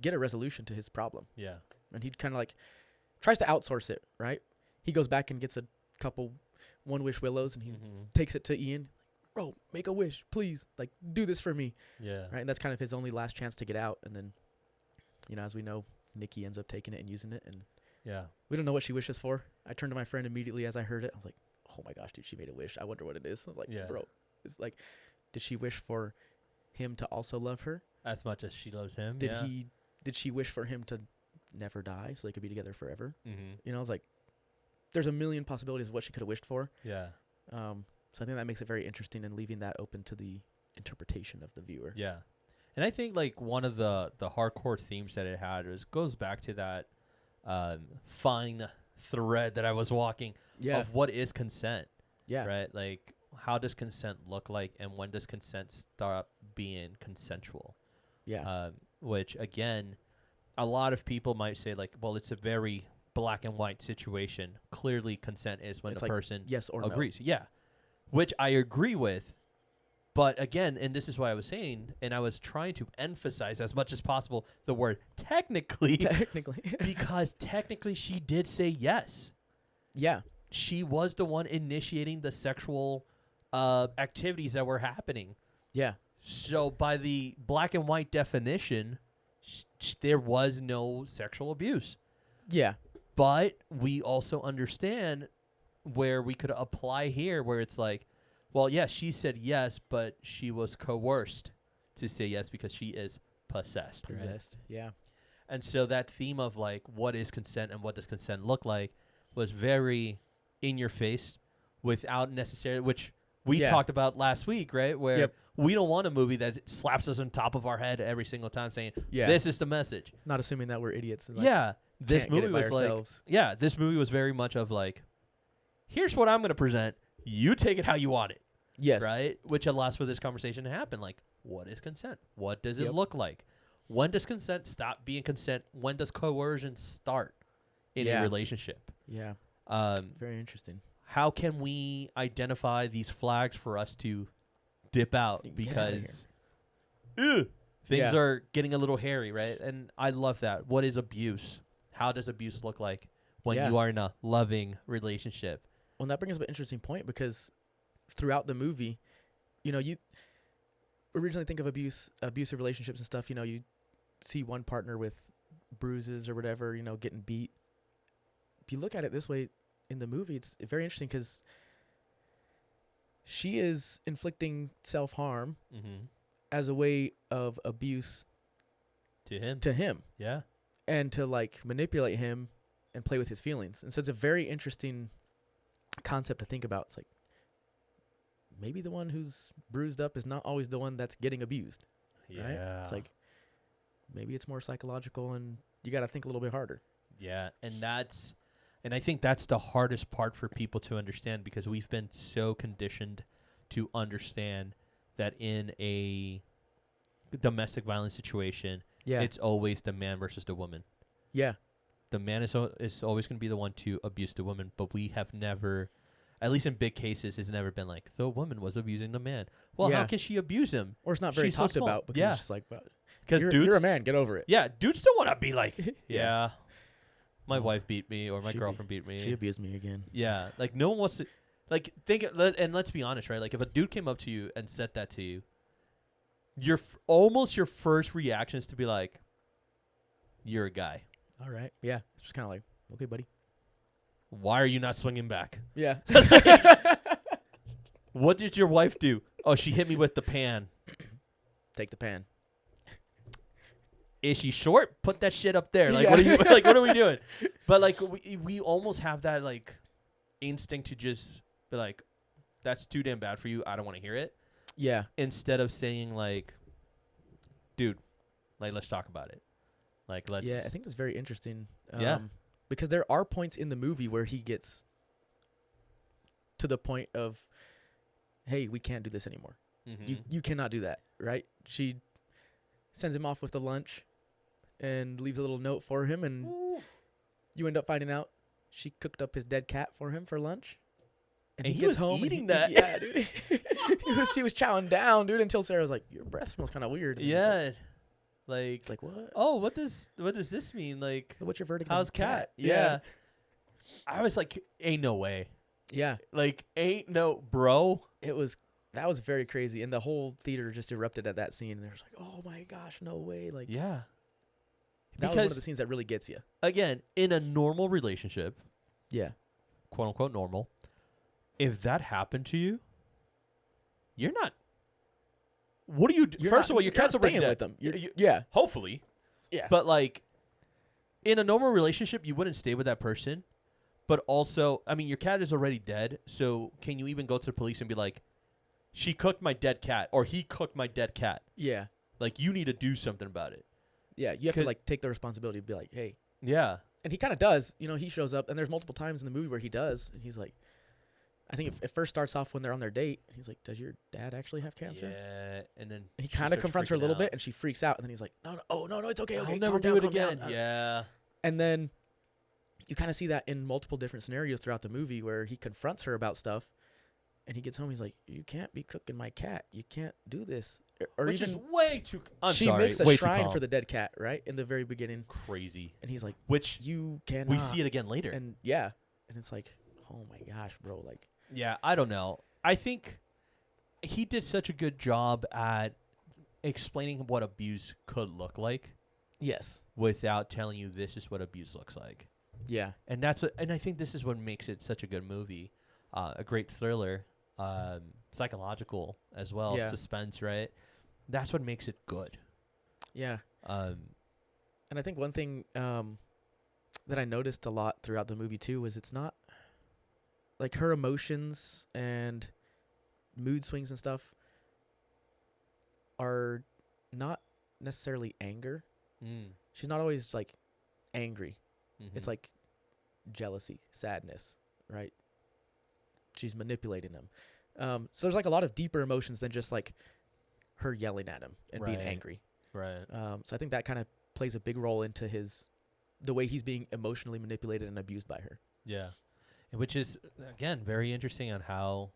get a resolution to his problem. Yeah. And he kind of like tries to outsource it, right? He goes back and gets a couple One Wish Willows and he Mhm. takes it to Ian. "Bro, make a wish, please. Like, do this for me." Yeah. Right? And that's kind of his only last chance to get out. And then, as we know, Nikki ends up taking it and using it. And Yeah. we don't know what she wishes for. I turned to my friend immediately as I heard it. I was like, "Oh my gosh, dude, she made a wish. I wonder what it is." I was like, Yeah. "Bro, it's like, did she wish for him to also love her? As much as she loves him. Did yeah. did she wish for him to never die so they could be together forever?" Mhm. I was like, there's a million possibilities of what she could have wished for. Yeah. So I think that makes it very interesting and leaving that open to the interpretation of the viewer. Yeah. And I think like one of the hardcore themes that it had goes back to that fine thread that I was walking Yeah. of what is consent, Yeah. right? Like how does consent look like and when does consent stop being consensual? Yeah. Which again, a lot of people might say like, well, it's a very black and white situation. Clearly consent is when It's the like person yes or agrees. Yeah. Which I agree with. But again, and this is why I was saying, and I was trying to emphasize as much as possible the word technically, no. Technically. because technically she did say yes. Yeah. She was the one initiating the sexual activities that were happening. Yeah. So by the black and white definition, there was no sexual abuse. Yeah. But we also understand where we could apply here where it's like, well, yes, she said yes, but she was coerced to say yes because she is possessed. Right? Possessed. Yeah. And so that theme of like, what is consent and what does consent look like was very in your face without necessarily, which we Yeah. talked about last week, right? Where Yep. we don't want a movie that slaps us on top of our head every single time saying, Yeah. this is the message. Not assuming that we're idiots. And like, Yeah. This can't get movie it by was like, ourselves. yeah, this movie was very much of like, here's what I'm going to present. You take it how you want it. Yes. Right? Which allows for this conversation to happen. Like, what is consent? What does it Yep. look like? When does consent stop being consent? When does coercion start in Yeah. a relationship? Yeah. Very interesting. How can we identify these flags for us to dip out? Get outta Because Things are getting a little hairy, right? And I love that. What is abuse? How does abuse look like when you are in a loving relationship? Well, that brings up an interesting point because throughout the movie, you originally think of abusive relationships and stuff. You see one partner with bruises or whatever, getting beat. If you look at it this way in the movie, it's very interesting because she is inflicting self-harm as a way of abuse to him. Yeah. And to like manipulate him and play with his feelings. And so it's a very interesting concept to think about. It's like maybe the one who's bruised up is not always the one that's getting abused. Yeah. Right? It's like maybe it's more psychological and you got to think a little bit harder. Yeah. And I think that's the hardest part for people to understand because we've been so conditioned to understand that in a domestic violence situation, it's always the man versus the woman. Yeah. The man is always going to be the one to abuse the woman, but we have never, at least in big cases, has never been like, the woman was abusing the man. Well, how can she abuse him? Or it's not very talked about because it's just like, because you're a man, get over it. Yeah, dudes don't want to be like, my wife beat me or my girlfriend beat me. She abused me again. Yeah, like no one wants to, like and let's be honest, right? Like if a dude came up to you and said that to you, almost your first reaction is to be like, you're a guy. All right. Yeah. It's just kind of like, okay, buddy. Why are you not swinging back? Yeah. What did your wife do? Oh, she hit me with the pan. Take the pan. Is she short? Put that shit up there. Like, what are you? Like, what are we doing? But like, we almost have that like instinct to just be like, that's too damn bad for you. I don't want to hear it. Yeah. Instead of saying like, dude, like let's talk about it. Like let's. Yeah, I think that's very interesting. Yeah. Because there are points in the movie where he gets to the point of, hey, we can't do this anymore. You cannot do that, right? She sends him off with the lunch and leaves a little note for him, and you end up finding out she cooked up his dead cat for him for lunch. And he gets home eating that. Yeah, dude. he was chowing down, dude, until Sarah was like, your breath smells kind of weird. And like, it's like, what? Oh, what does this mean? Like, what's your verdict? How's cat? Yeah. I was like, ain't no way. Yeah. Like, ain't no, bro. That was very crazy. And the whole theater just erupted at that scene. And they were like, oh my gosh, no way. Like, yeah. That was one of the scenes that really gets you. Again, in a normal relationship. Yeah. Quote unquote normal. If that happened to you, you're not. What do you do? First of all, your cat's already dead. With them. Yeah. Hopefully. Yeah. But like, in a normal relationship, you wouldn't stay with that person. But also, I mean, your cat is already dead. So can you even go to the police and be like, she cooked my dead cat or he cooked my dead cat? Yeah. Like, you need to do something about it. Yeah. You have to like take the responsibility to be like, hey. Yeah. And he kind of does. He shows up, and there's multiple times in the movie where he does. And he's like, I think it first starts off when they're on their date. He's like, does your dad actually have cancer? Yeah. And then he kind of confronts her a little bit, and she freaks out. And then he's like, no, it's okay. I'll never do it again. Yeah. And then you kind of see that in multiple different scenarios throughout the movie where he confronts her about stuff, and he gets home. He's like, you can't be cooking my cat. You can't do this. Which is way too. She makes a shrine for the dead cat, right? In the very beginning. Crazy. And he's like, which you cannot. We see it again later. And yeah. And it's like, oh my gosh, bro. Like, yeah, I don't know. I think he did such a good job at explaining what abuse could look like. Yes. Without telling you this is what abuse looks like. Yeah. And and I think this is what makes it such a good movie. A great thriller, psychological as well, suspense, right? That's what makes it good. Yeah. And I think one thing that I noticed a lot throughout the movie too was it's not like her emotions and mood swings and stuff are not necessarily anger. She's not always like angry. It's like jealousy, sadness, right? She's manipulating him. So there's like a lot of deeper emotions than just like her yelling at him and being angry. Right. So I think that kind of plays a big role into the way he's being emotionally manipulated and abused by her. Yeah. Which is, again, very interesting on how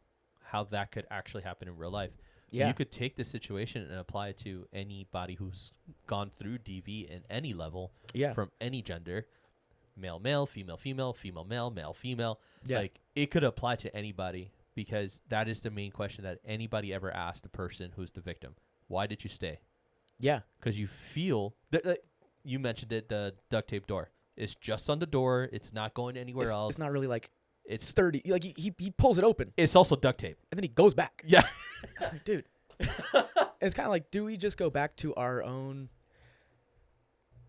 that could actually happen in real life. Yeah. You could take this situation and apply it to anybody who's gone through DV in any level, Yeah. from any gender, male, male, female, female, female, male, male, female. Yeah. Like, it could apply to anybody, because that is the main question that anybody ever asked the person who's the victim. Why did you stay? Yeah. Because you feel you mentioned it, the duct tape door. It's just on the door. It's not going anywhere else. It's not really like It's sturdy. Like he pulls it open It's also duct tape. and then he goes back. Yeah. Like, dude. It's kind of like, do we just go back to our own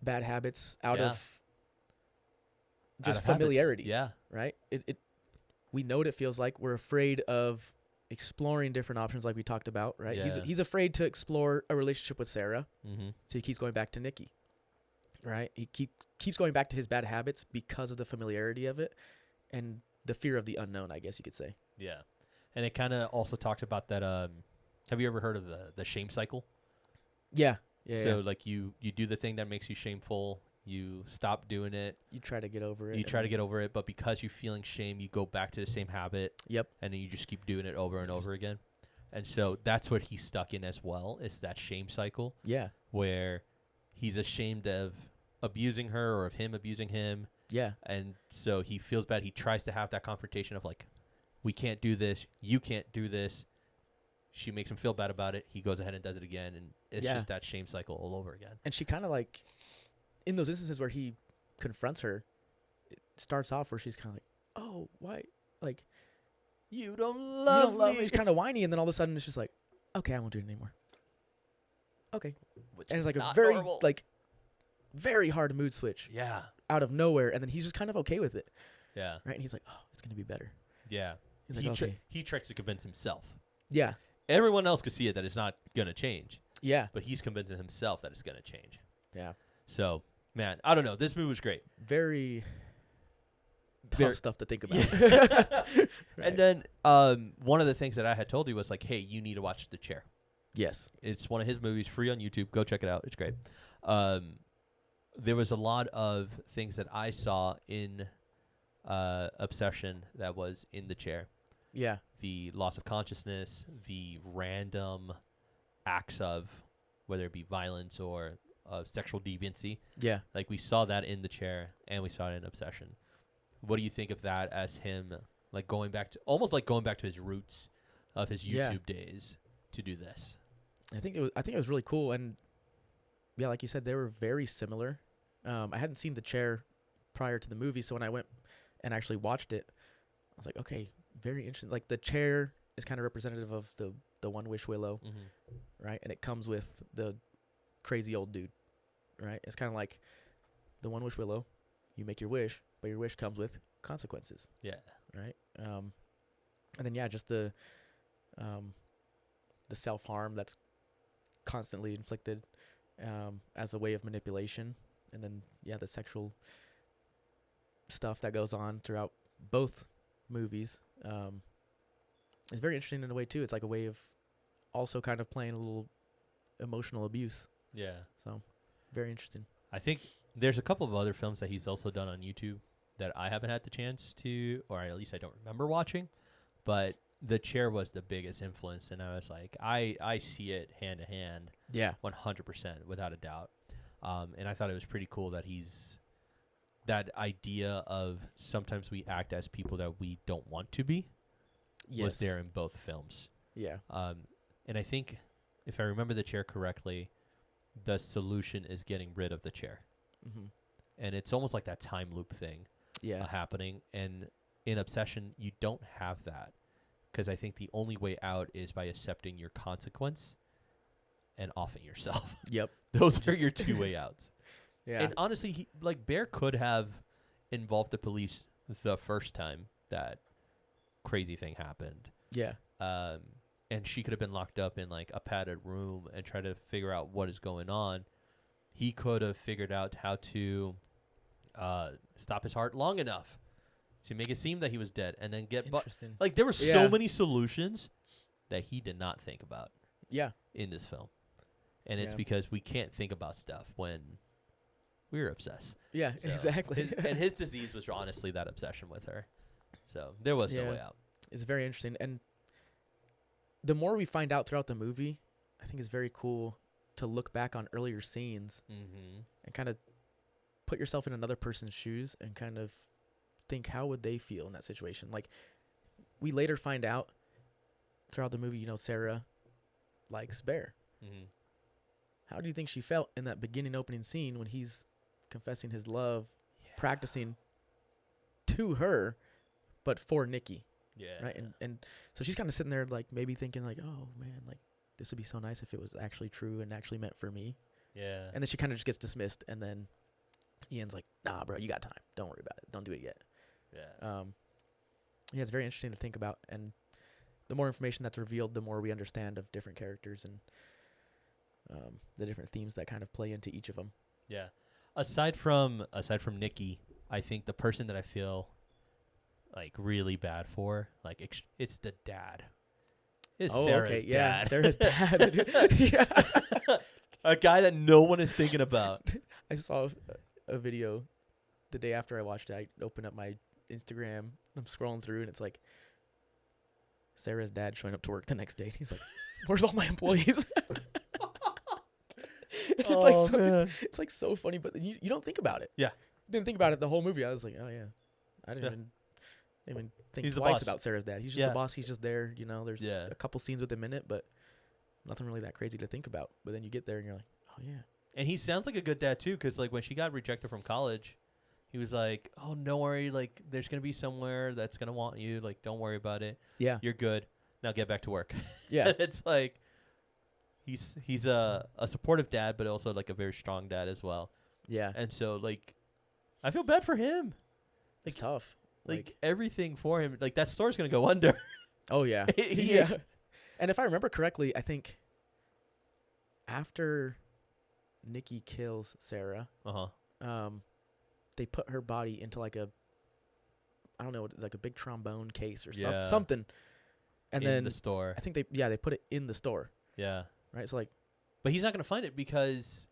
bad habits out Yeah. of just Out of habits. familiarity? Yeah. Right? We know what it feels like. We're afraid of exploring different options, like we talked about. Right? Yeah. He's afraid to explore a relationship with Sarah, Mm-hmm. so he keeps going back to Nikki. Right? He keeps going back to his bad habits because of the familiarity of it and the fear of the unknown, I guess you could say. Yeah. And it kind of also talks about that. Have you ever heard of the shame cycle? Yeah. Yeah. So like you do the thing that makes you shameful. You stop doing it. You try to get over it. You try to get over it, but because you're feeling shame, you go back to the same habit. Yep. And then you just keep doing it over and over again. And so that's what he's stuck in as well, is that shame cycle. Yeah. Where he's ashamed of abusing her or of him abusing him. Yeah. And so he feels bad. He tries to have that confrontation of like, we can't do this. You can't do this. She makes him feel bad about it. He goes ahead and does it again. And it's just that shame cycle all over again. And she kind of like, in those instances where he confronts her, it starts off where she's kind of like, oh, why? Like, You don't you love don't love me. me. She's kind of whiny. And then all of a sudden it's just like, okay, I won't do it anymore. Okay. Which And it's is like a not very, normal. very hard mood switch Yeah. out of nowhere. And then he's just kind of okay with it. Yeah. Right. And he's like, oh, it's going to be better. Yeah. He's like, okay. He tries to convince himself. Yeah. Everyone else could see it that it's not going to change. Yeah. But he's convincing himself that it's going to change. Yeah. So, man, I don't know. This movie was great. Very tough Very- stuff to think about. Right. Right. And then one of the things that I had told you was like, hey, you need to watch The Chair. Yes. It's one of his movies, free on YouTube. Go check it out. It's great. There was a lot of things that I saw in Obsession that was in The Chair. Yeah. The loss of consciousness, the random acts of whether it be violence or sexual deviancy. Yeah. Like, we saw that in The Chair, and we saw it in Obsession. What do you think of that as him, like, going back to his roots of his YouTube days to do this? I think it was really cool, and yeah, like you said, they were very similar. I hadn't seen The Chair prior to the movie, so when I went and actually watched it, I was like, okay, very interesting. Like, The Chair is kind of representative of the One Wish Willow, Mm-hmm. right? And it comes with the crazy old dude, right? It's kind of like the One Wish Willow. You make your wish, but your wish comes with consequences, Yeah. right? And then just the self-harm that's constantly inflicted as a way of manipulation, and then the sexual stuff that goes on throughout both movies is very interesting in a way too. It's like a way of also kind of playing a little emotional abuse. Yeah. So very interesting. I think there's a couple of other films that he's also done on YouTube that I haven't had the chance to, or at least I don't remember watching, but The Chair was the biggest influence, and I was like, I see it hand to hand, Yeah. 100%, without a doubt. And I thought it was pretty cool that he's that idea of sometimes we act as people that we don't want to be was there in both films. Yeah. And I think, if I remember The Chair correctly, the solution is getting rid of the chair. Mm-hmm. And it's almost like that time loop thing Yeah. happening. And in Obsession, you don't have that. Because I think the only way out is by accepting your consequence and offing yourself. Yep. Those are your two way outs. Yeah. And honestly, Bear could have involved the police the first time that crazy thing happened. Yeah. And she could have been locked up in like a padded room and try to figure out what is going on. He could have figured out how to stop his heart long enough to make it seem that he was dead, and then get Interesting. like there were so many solutions that he did not think about Yeah. in this film. And it's Yeah. because we can't think about stuff when we're obsessed. Yeah. So Exactly. his disease was honestly that obsession with her. So there was no Yeah. way out. It's very interesting, and the more we find out throughout the movie, I think it's very cool to look back on earlier scenes and kind of put yourself in another person's shoes and kind of think, how would they feel in that situation? Like, we later find out throughout the movie, Sarah likes Bear. How do you think she felt in that beginning opening scene when he's confessing his love, practicing to her, but for Nikki? Yeah. Right. And so she's kind of sitting there, like, maybe thinking, like, oh man, like, this would be so nice if it was actually true and actually meant for me. Yeah. And then she kind of just gets dismissed, and then Ian's like, nah, bro, you got time. Don't worry about it. Don't do it yet. Yeah. Yeah, it's very interesting to think about, and the more information that's revealed, the more we understand of different characters and the different themes that kind of play into each of them. Yeah. Aside from Nikki, I think the person that I feel like really bad for, like, it's the dad. It's Sarah's dad. Yeah, Sarah's dad. Yeah. A guy that no one is thinking about. I saw a video the day after I watched it. I opened up my Instagram. I'm scrolling through, and it's like Sarah's dad showing up to work the next day. And he's like, "Where's all my employees?" It's like so funny, but you don't think about it. Yeah, didn't think about it the whole movie. I was like, oh yeah, I didn't even think twice about Sarah's dad. He's just the boss. He's just there. There's a couple scenes with him in it, but nothing really that crazy to think about. But then you get there and you're like, oh yeah. And he sounds like a good dad too, because like when she got rejected from college, he was like, "Oh, don't worry. Like, there's gonna be somewhere that's gonna want you. Like, don't worry about it. Yeah, you're good. Now get back to work." Yeah, it's like he's a supportive dad, but also like a very strong dad as well. Yeah, and so like, I feel bad for him. It's tough. Like everything for him, like that store's gonna go under. Oh yeah, yeah. And if I remember correctly, I think after Nikki kills Sarah, they put her body into like a, I don't know, like a big trombone case or something. And in then the store, I think they put it in the store. Yeah. Right. So like, but he's not gonna find it because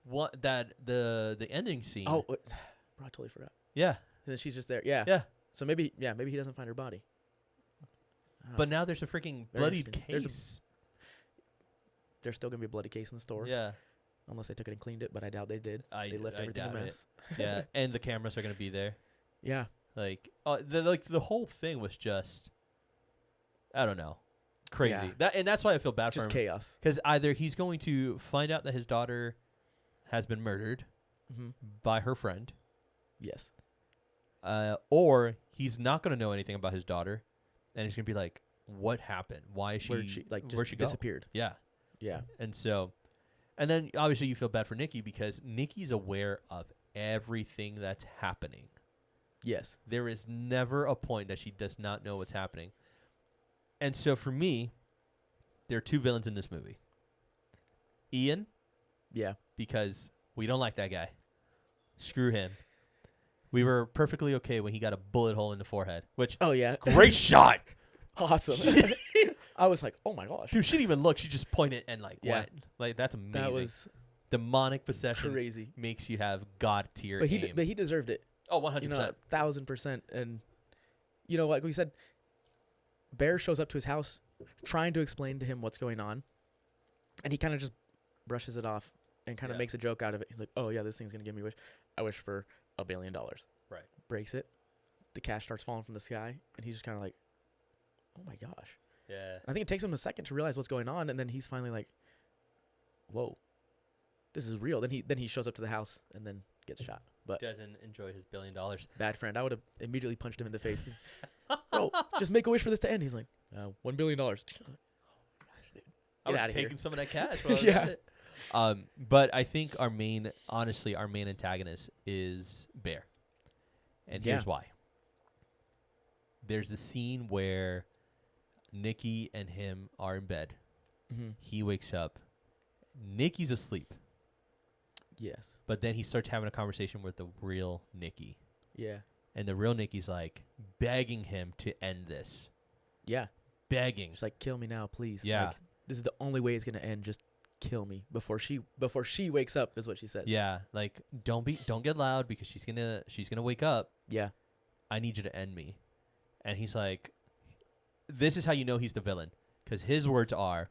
the ending scene. Oh, bro, I totally forgot. Yeah. And then she's just there. Yeah. Yeah. So maybe he doesn't find her body. But now there's a freaking bloodied case. There's still gonna be a bloody case in the store. Yeah. Unless they took it and cleaned it, but I doubt they did. They left everything a mess. Yeah, and the cameras are gonna be there. Yeah. Like, the whole thing was just, I don't know, crazy. Yeah. That's why I feel bad for him. Just chaos. Because either he's going to find out that his daughter has been murdered by her friend. Yes. Or he's not going to know anything about his daughter, and he's going to be like, what happened? Why is where'd she disappeared? Yeah. Yeah. And then obviously you feel bad for Nikki because Nikki's aware of everything that's happening. Yes. There is never a point that she does not know what's happening. And so for me, there are two villains in this movie. Ian. Yeah. Because we don't like that guy. Screw him. We were perfectly okay when he got a bullet hole in the forehead, which, oh yeah, great shot. Awesome. I was like, oh my gosh. Dude, she didn't even look. She just pointed and went. Like, that's amazing. That was demonic possession. Crazy. Makes you have God tier aim. But he deserved it. Oh, 100%. 1,000%. And, like we said, Bear shows up to his house trying to explain to him what's going on. And he kind of just brushes it off and kind of makes a joke out of it. He's like, oh, yeah, this thing's going to give me a wish. I wish for $1 billion. Right. Breaks it. The cash starts falling from the sky. And he's just kind of like, oh, my gosh. Yeah. I think it takes him a second to realize what's going on. And then he's finally like, whoa, this is real. Then he shows up to the house and then gets shot. But doesn't enjoy his $1 billion. Bad friend. I would have immediately punched him in the face. Bro, just make a wish for this to end. He's like, $1 billion. Oh, gosh, dude. I would have taken some of that cash. Yeah. But I think our main antagonist is Bear. And here's why. There's a scene where Nikki and him are in bed. Mm-hmm. He wakes up. Nikki's asleep. Yes. But then he starts having a conversation with the real Nikki. Yeah. And the real Nikki's like begging him to end this. Yeah. Begging. She's like, kill me now, please. Yeah. Like, this is the only way it's going to end. Just kill me before she wakes up is what she says. Yeah. Like, don't get loud because she's gonna wake up. Yeah. I need you to end me. And he's like, this is how you know he's the villain. because his words are,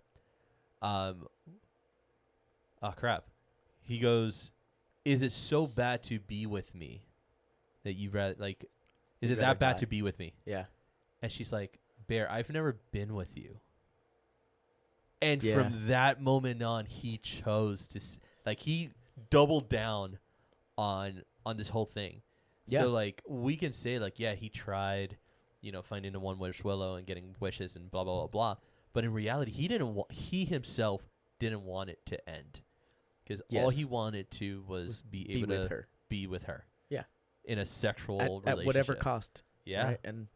oh crap, he goes, "Is it so bad to be with me that you rather like? Is You'd it rather that bad die." to be with me?" Yeah. And she's like, "Bear, I've never been with you." And Yeah. from that moment on, he chose to he doubled down on this whole thing. Yeah. So like we can say like, yeah, he tried, finding the one wish willow and getting wishes and blah blah blah blah. But in reality, he himself didn't want it to end, because all he Yes. wanted to was be able with to her. be with her. Yeah. In a sexual At relationship. whatever cost. Yeah. Right? And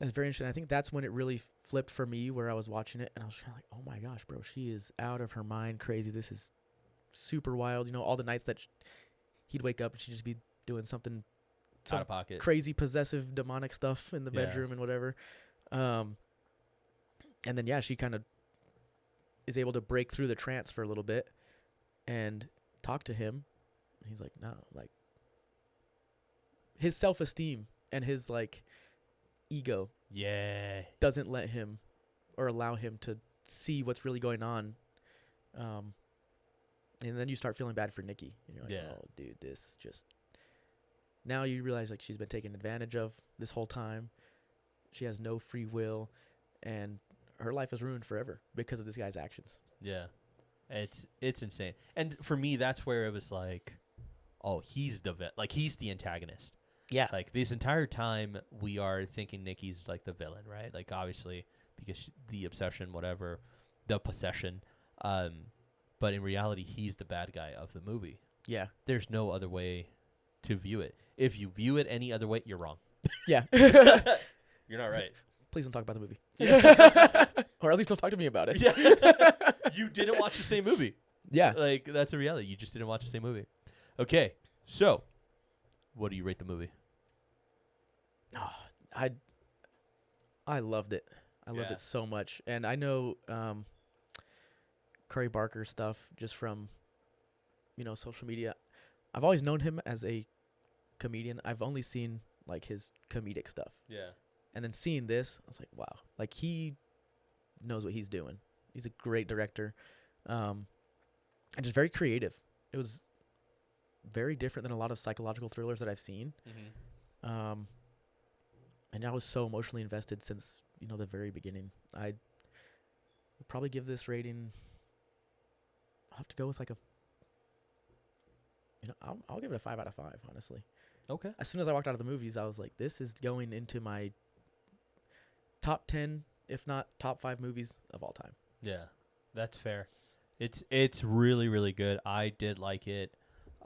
it's very interesting. I think that's when it really flipped for me, where I was watching it and I was kind of like, oh my gosh, bro, she is out of her mind crazy. This is super wild. All the nights that he'd wake up and she'd just be doing something Out of pocket. crazy, possessive, demonic stuff in the Yeah. bedroom and whatever. And then, yeah, she kind of is able to break through the trance for a little bit and talk to him. And he's like, no, like, his self-esteem and his, like, ego Yeah. doesn't let him or allow him to see what's really going on. And then you start feeling bad for Nikki. And you're like, Yeah. oh, dude, this just... Now you realize, like, she's been taken advantage of this whole time. She has no free will, and her life is ruined forever because of this guy's actions. Yeah. It's insane. And for me, that's where it was like, oh, he's he's the antagonist. Yeah. Like this entire time we are thinking Nikki's like the villain, right? Like obviously because the obsession, whatever, the possession. But in reality, he's the bad guy of the movie. Yeah. There's no other way to view it. If you view it any other way, you're wrong. Yeah. You're not right. Please don't talk about the movie. Yeah. Or at least don't talk to me about it. Yeah. You didn't watch the same movie. Yeah. Like, that's a reality. You just didn't watch the same movie. Okay. So, what do you rate the movie? Oh, I loved it. I loved Yeah. it so much. And I know Curry Barker stuff just from, social media. I've always known him as a comedian. I've only seen, like, his comedic stuff. Yeah. And then seeing this, I was like, wow. Like, he knows what he's doing. He's a great director. And just very creative. It was very different than a lot of psychological thrillers that I've seen. Mm-hmm. And I was so emotionally invested since, the very beginning. I would probably give this rating, I'll have to go with like a, I'll give it a 5 out of 5, honestly. Okay. As soon as I walked out of the movies, I was like, this is going into my top 10, if not top 5 movies of all time. Yeah, that's fair. It's really, really good. I did like it.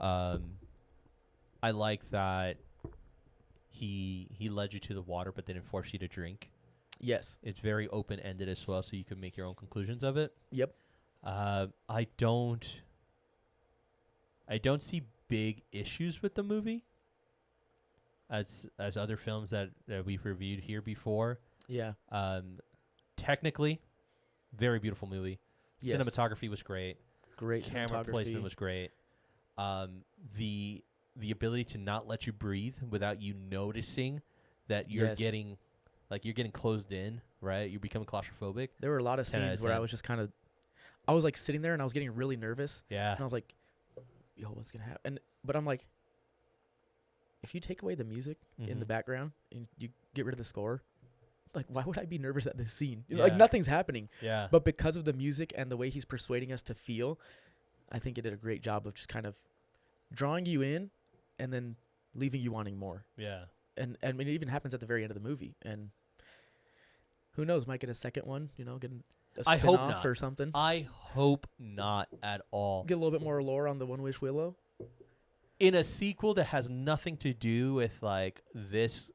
I like that he led you to the water, but didn't force you to drink. Yes. It's very open-ended as well, so you can make your own conclusions of it. Yep. I don't see big issues with the movie as other films that we've reviewed here before. Yeah. Technically, very beautiful movie. Yes. Cinematography was great. Great Camera cinematography. placement was great. The ability to not let you breathe without you noticing that you're Yes. getting closed in, right? You become claustrophobic. There were a lot of 10 out of scenes where I 10. was just kind of, I was like sitting there and I was getting really nervous. Yeah. And I was like, yo, what's going to happen? But I'm like, if you take away the music in the Mhm. background and you get rid of the score, like, why would I be nervous at this scene? Yeah. Like, nothing's happening. Yeah. But because of the music and the way he's persuading us to feel, I think it did a great job of just kind of drawing you in and then leaving you wanting more. Yeah. And I mean, it even happens at the very end of the movie. And who knows, might get a second one, get a I hope spin-off not. or something. I hope not at all. Get a little bit more lore on the One Wish Willow. In a sequel that has nothing to do with like this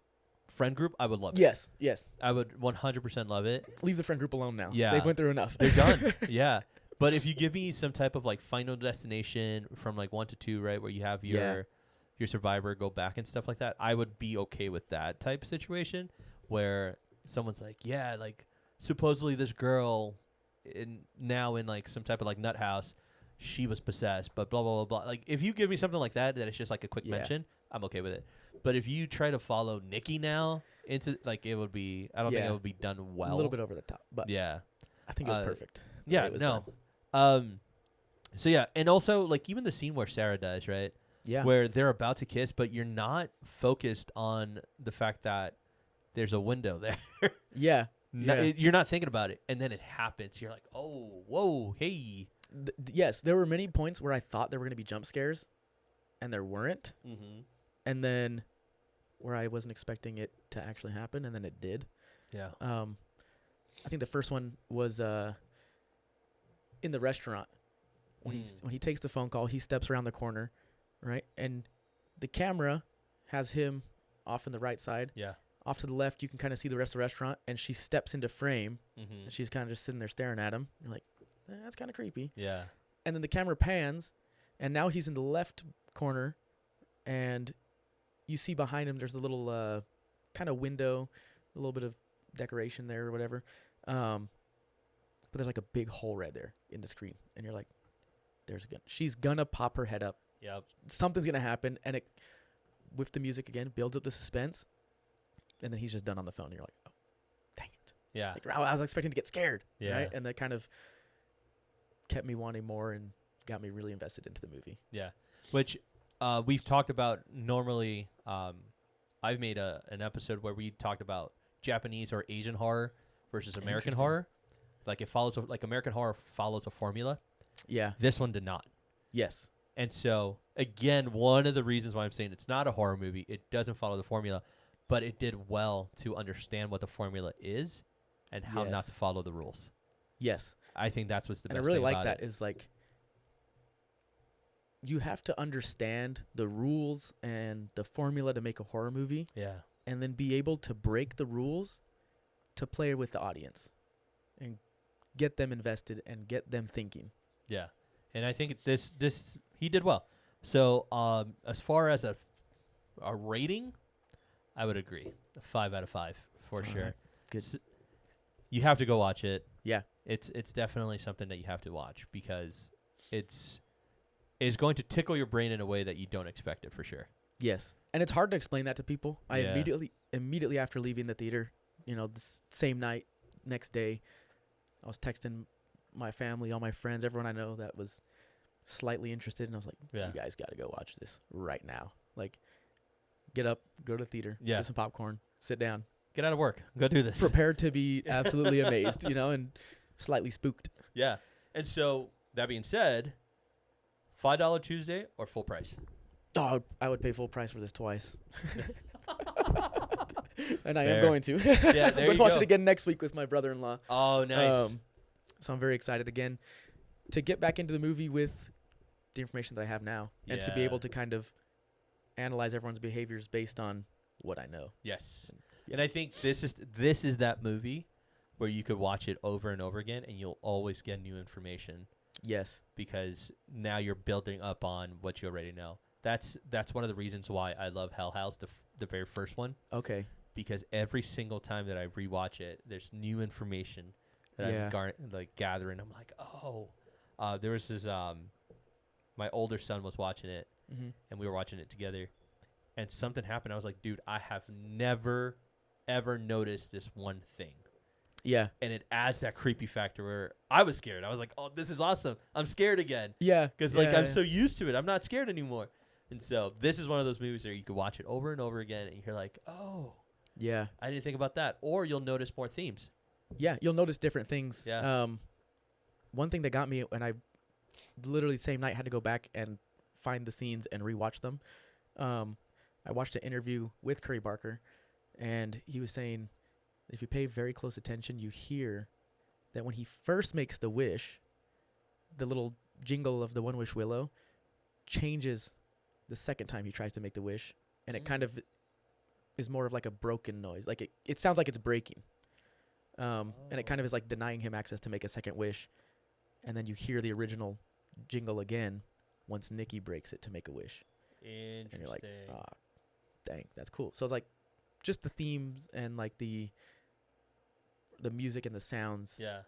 friend group, I would love it. Yes, yes. I would 100% love it. Leave the friend group alone now. Yeah. They've went through enough. They're done. Yeah. But if you give me some type of like final destination from like 1 to 2, right, where you have your survivor go back and stuff like that, I would be okay with that type of situation where someone's like, yeah, like supposedly this girl now in like some type of like nut house, she was possessed, but blah blah blah blah. Like if you give me something like that, that it's just like a quick Yeah. mention, I'm okay with it. But if you try to follow Nikki now into like it would be. I don't think Yeah. it would be done well. A little bit over the top, but Yeah. I think it was perfect. the way Yeah. it was No. done. So yeah, and also like even the scene where Sarah dies, right? Yeah. Where they're about to kiss, but you're not focused on the fact that there's a window there. Yeah. You're not thinking about it, and then it happens. You're like, oh, whoa, hey. Yes, there were many points where I thought there were going to be jump scares, and there weren't. Mm-hmm. And then where I wasn't expecting it to actually happen, and then it did. Yeah. I think the first one was in the restaurant. When he takes the phone call, he steps around the corner, right? And the camera has him off in the right side. Yeah. Off to the left, you can kind of see the rest of the restaurant, and she steps into frame, Mm-hmm. and she's kind of just sitting there staring at him. You're like, that's kind of creepy. Yeah. And then the camera pans, and now he's in the left corner, and you see behind him there's a little kind of window, a little bit of decoration there or whatever. But there's like a big hole right there in the screen, and you're like, there's a gun. She's gonna pop her head up. Yep. Something's gonna happen, and it, with the music again, builds up the suspense. And then he's just done on the phone. And you're like, oh, dang it. Yeah. Like, I was expecting to get scared. Yeah. Right? And that kind of kept me wanting more and got me really invested into the movie. Yeah. Which we've talked about normally. I've made an episode where we talked about Japanese or Asian horror versus American horror. Like it follows, like American horror follows a formula. Yeah. This one did not. Yes. And so, again, one of the reasons why I'm saying it's not a horror movie, it doesn't follow the formula. But it did well to understand what the formula is and how not to follow the rules. Yes. I think that's what's the best thing. And I really thing like about that is like you have to understand the rules and the formula to make a horror movie. Yeah. And then be able to break the rules to play with the audience and get them invested and get them thinking. Yeah. And I think this he did well. So as far as a rating, I would agree. 5 out of 5 for sure. Good. You have to go watch it. Yeah. It's definitely something that you have to watch because it's going to tickle your brain in a way that you don't expect it for sure. Yes. And it's hard to explain that to people. I Yeah. immediately after leaving the theater, the same night, next day, I was texting my family, all my friends, everyone I know that was slightly interested, and I was like, Yeah. you guys got to go watch this right now. Like, get up, go to the theater, Yeah. get some popcorn, sit down. Get out of work. Go do this. Prepared to be absolutely amazed, and slightly spooked. Yeah. And so, that being said, $5 Tuesday or full price? Oh, I would pay full price for this twice. And I Fair. am going to. Yeah, there I'm going you to watch go. it again next week with my brother-in-law. Oh, nice. So I'm very excited again to get back into the movie with the information that I have now and to be Yeah. able to kind of analyze everyone's behaviors based on what I know. Yes. And I think this is that movie where you could watch it over and over again and you'll always get new information Yes. because now you're building up on what you already know. That's one of the reasons why I love Hell House, the very first one, Okay. because every single time that I rewatch it, there's new information that I'm gathering. I'm like, oh, there was this. My older son was watching it, Mm-hmm. and we were watching it together, and something happened. I was like, dude, I have never ever noticed this one thing. Yeah. And it adds that creepy factor where I was scared. I was like, oh, this is awesome. I'm scared again. Yeah. Because I'm so used to it. I'm not scared anymore. And so this is one of those movies where you could watch it over and over again and you're like, oh, Yeah. I didn't think about that. Or you'll notice more themes. Yeah. You'll notice different things. Yeah. One thing that got me, and I literally same night had to go back and find the scenes and rewatch them. I watched an interview with Curry Barker, and he was saying if you pay very close attention, you hear that when he first makes the wish, the little jingle of the One Wish Willow changes the second time he tries to make the wish, and it kind of is more of like a broken noise. Like it sounds like it's breaking. And it kind of is like denying him access to make a second wish. And then you hear the original jingle again once Nikki breaks it to make a wish. Interesting. And you're like, dang, that's cool. So it's like just the themes and like the music and the sounds Yeah.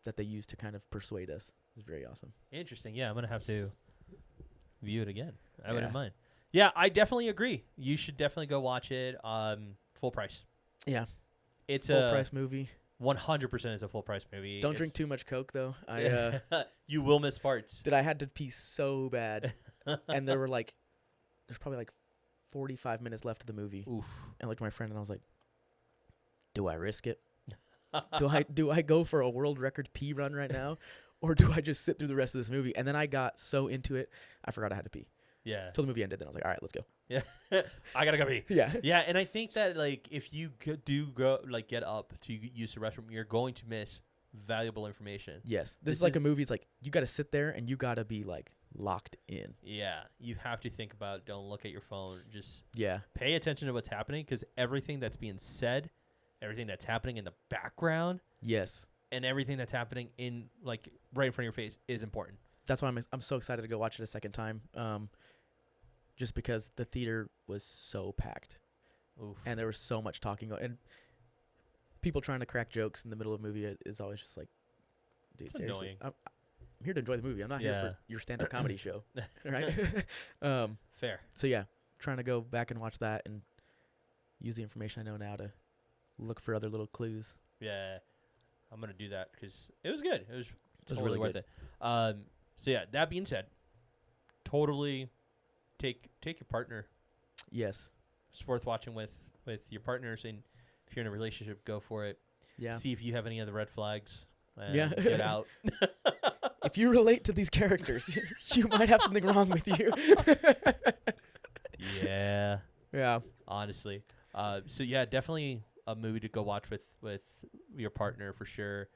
that they use to kind of persuade us is very awesome. Interesting. Yeah, I'm going to have to view it again. I Yeah. wouldn't mind. Yeah, I definitely agree. You should definitely go watch it. Full price. Yeah. It's Full a price movie. 100% is a full price movie. Don't drink too much Coke though. I you will miss parts. I had to pee so bad, and there's probably like 45 minutes left of the movie. Oof. And I looked at my friend and I was like, "Do I risk it? do I go for a world record pee run right now, or do I just sit through the rest of this movie?" And then I got so into it, I forgot I had to pee. Yeah. Till the movie ended, then I was like, "All right, let's go." Yeah. I gotta go pee. Yeah. Yeah, and I think that like if you do go like get up to use the restroom, you're going to miss valuable information. Yes. This is like a movie. It's like you got to sit there and you got to be like locked in. Yeah, you have to think about. Don't look at your phone. Just Yeah. pay attention to what's happening, because everything that's being said, everything that's happening in the background, Yes. and everything that's happening in like right in front of your face is important. That's why I'm so excited to go watch it a second time. Just because the theater was so packed. Oof. And there was so much talking, and people trying to crack jokes in the middle of a movie is always just like, dude, It's seriously, annoying. I'm here to enjoy the movie. I'm not here Yeah. for your stand-up comedy show, right? Fair. So yeah, trying to go back and watch that and use the information I know now to look for other little clues. Yeah, I'm gonna do that because it was good. It was totally really worth good. it. So yeah, that being said, totally take your partner. Yes. It's worth watching with your partners, and if you're in a relationship, go for it. Yeah. See if you have any other red flags. And Yeah. Get out. If you relate to these characters, you might have something wrong with you. Yeah. Yeah. Honestly. So yeah, definitely a movie to go watch with your partner for sure.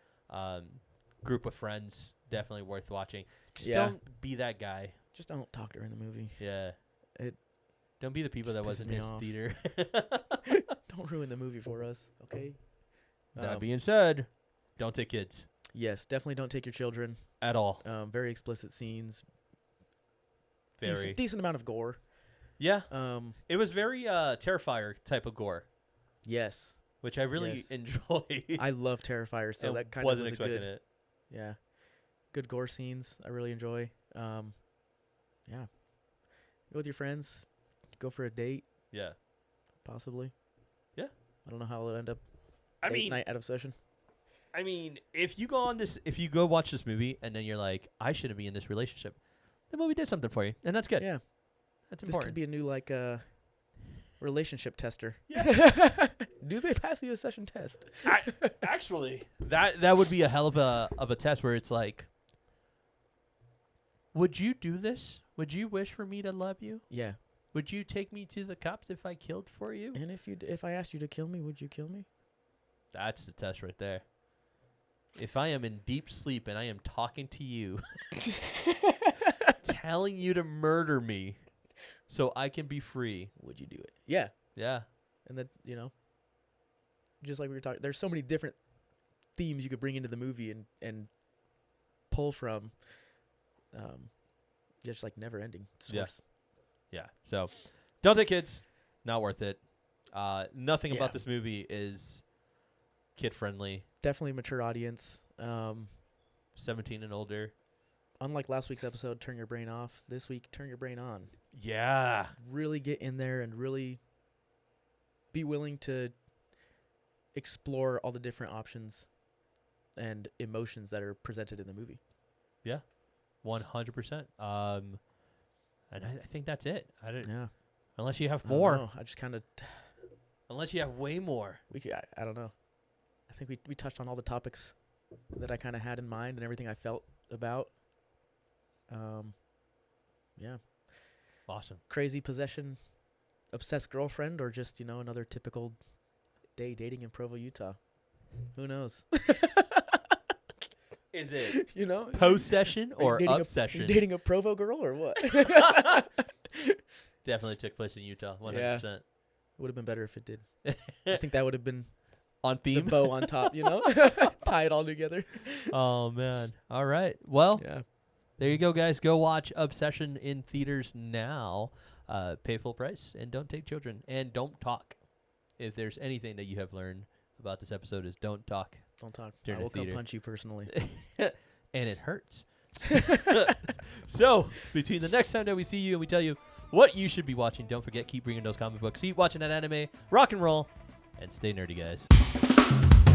Group of friends, definitely worth watching. Just Yeah. don't be that guy. Just don't talk during the movie. Yeah. It Don't be the people just that was pisses in me his off. theater. Don't ruin the movie for us, okay? That being said, don't take kids Yes, definitely don't take your children. at all. Very explicit scenes. Very. Decent amount of gore. Yeah. Um, It was very Terrifier type of gore, yes. which I really Yes. enjoy. I love Terrifier, so and that kind wasn't of was a expecting good, it. yeah, good gore scenes. I really enjoy. Yeah, go with your friends. Go for a date, Yeah. possibly. Yeah. I don't know how it'll end up. I Date mean, night at Obsession. if you go watch this movie and then you're like, I shouldn't be in this relationship, the movie did something for you, and that's good. Yeah, That's this important. could be a new relationship tester. Yeah. Do they pass the Obsession test? Actually, that would be a hell of a test where it's like, would you do this? Would you wish for me to love you? Yeah. Would you take me to the cops if I killed for you? And if I asked you to kill me, would you kill me? That's the test right there. If I am in deep sleep and I am talking to you, telling you to murder me so I can be free. Would you do it? Yeah. Yeah. And that, just like we were talking, there's so many different themes you could bring into the movie and pull from. Just like never ending source. Yeah. So don't take kids. Not worth it. Nothing Yeah. about this movie is kid friendly. Definitely mature audience. 17 and older. Unlike last week's episode, turn your brain off. This week, turn your brain on. Yeah. Really get in there and really be willing to explore all the different options and emotions that are presented in the movie. 100%. And I think that's it. I don't, Yeah. unless you have I don't more. know. I just kind of Unless you have way more. I don't know. I think we touched on all the topics that I kind of had in mind and everything I felt about. Yeah. Awesome. Crazy possession, obsessed girlfriend, or just, another typical day dating in Provo, Utah. Who knows? Is it possession Are you or dating Are obsession? you dating a Provo girl or what? Definitely took place in Utah. 100%. Would have been better if it did. I think that would have been On the theme. bow on top, tie it all together. Oh man. All right. Well, Yeah. there you go, guys. Go watch Obsession in theaters now. Pay full price and don't take children and don't talk. If there's anything that you have learned about this episode, is don't talk. Don't talk. During I the will come theater. punch you personally. And it hurts. So between the next time that we see you and we tell you what you should be watching, don't forget, keep reading those comic books, keep watching that anime, rock and roll, and stay nerdy, guys.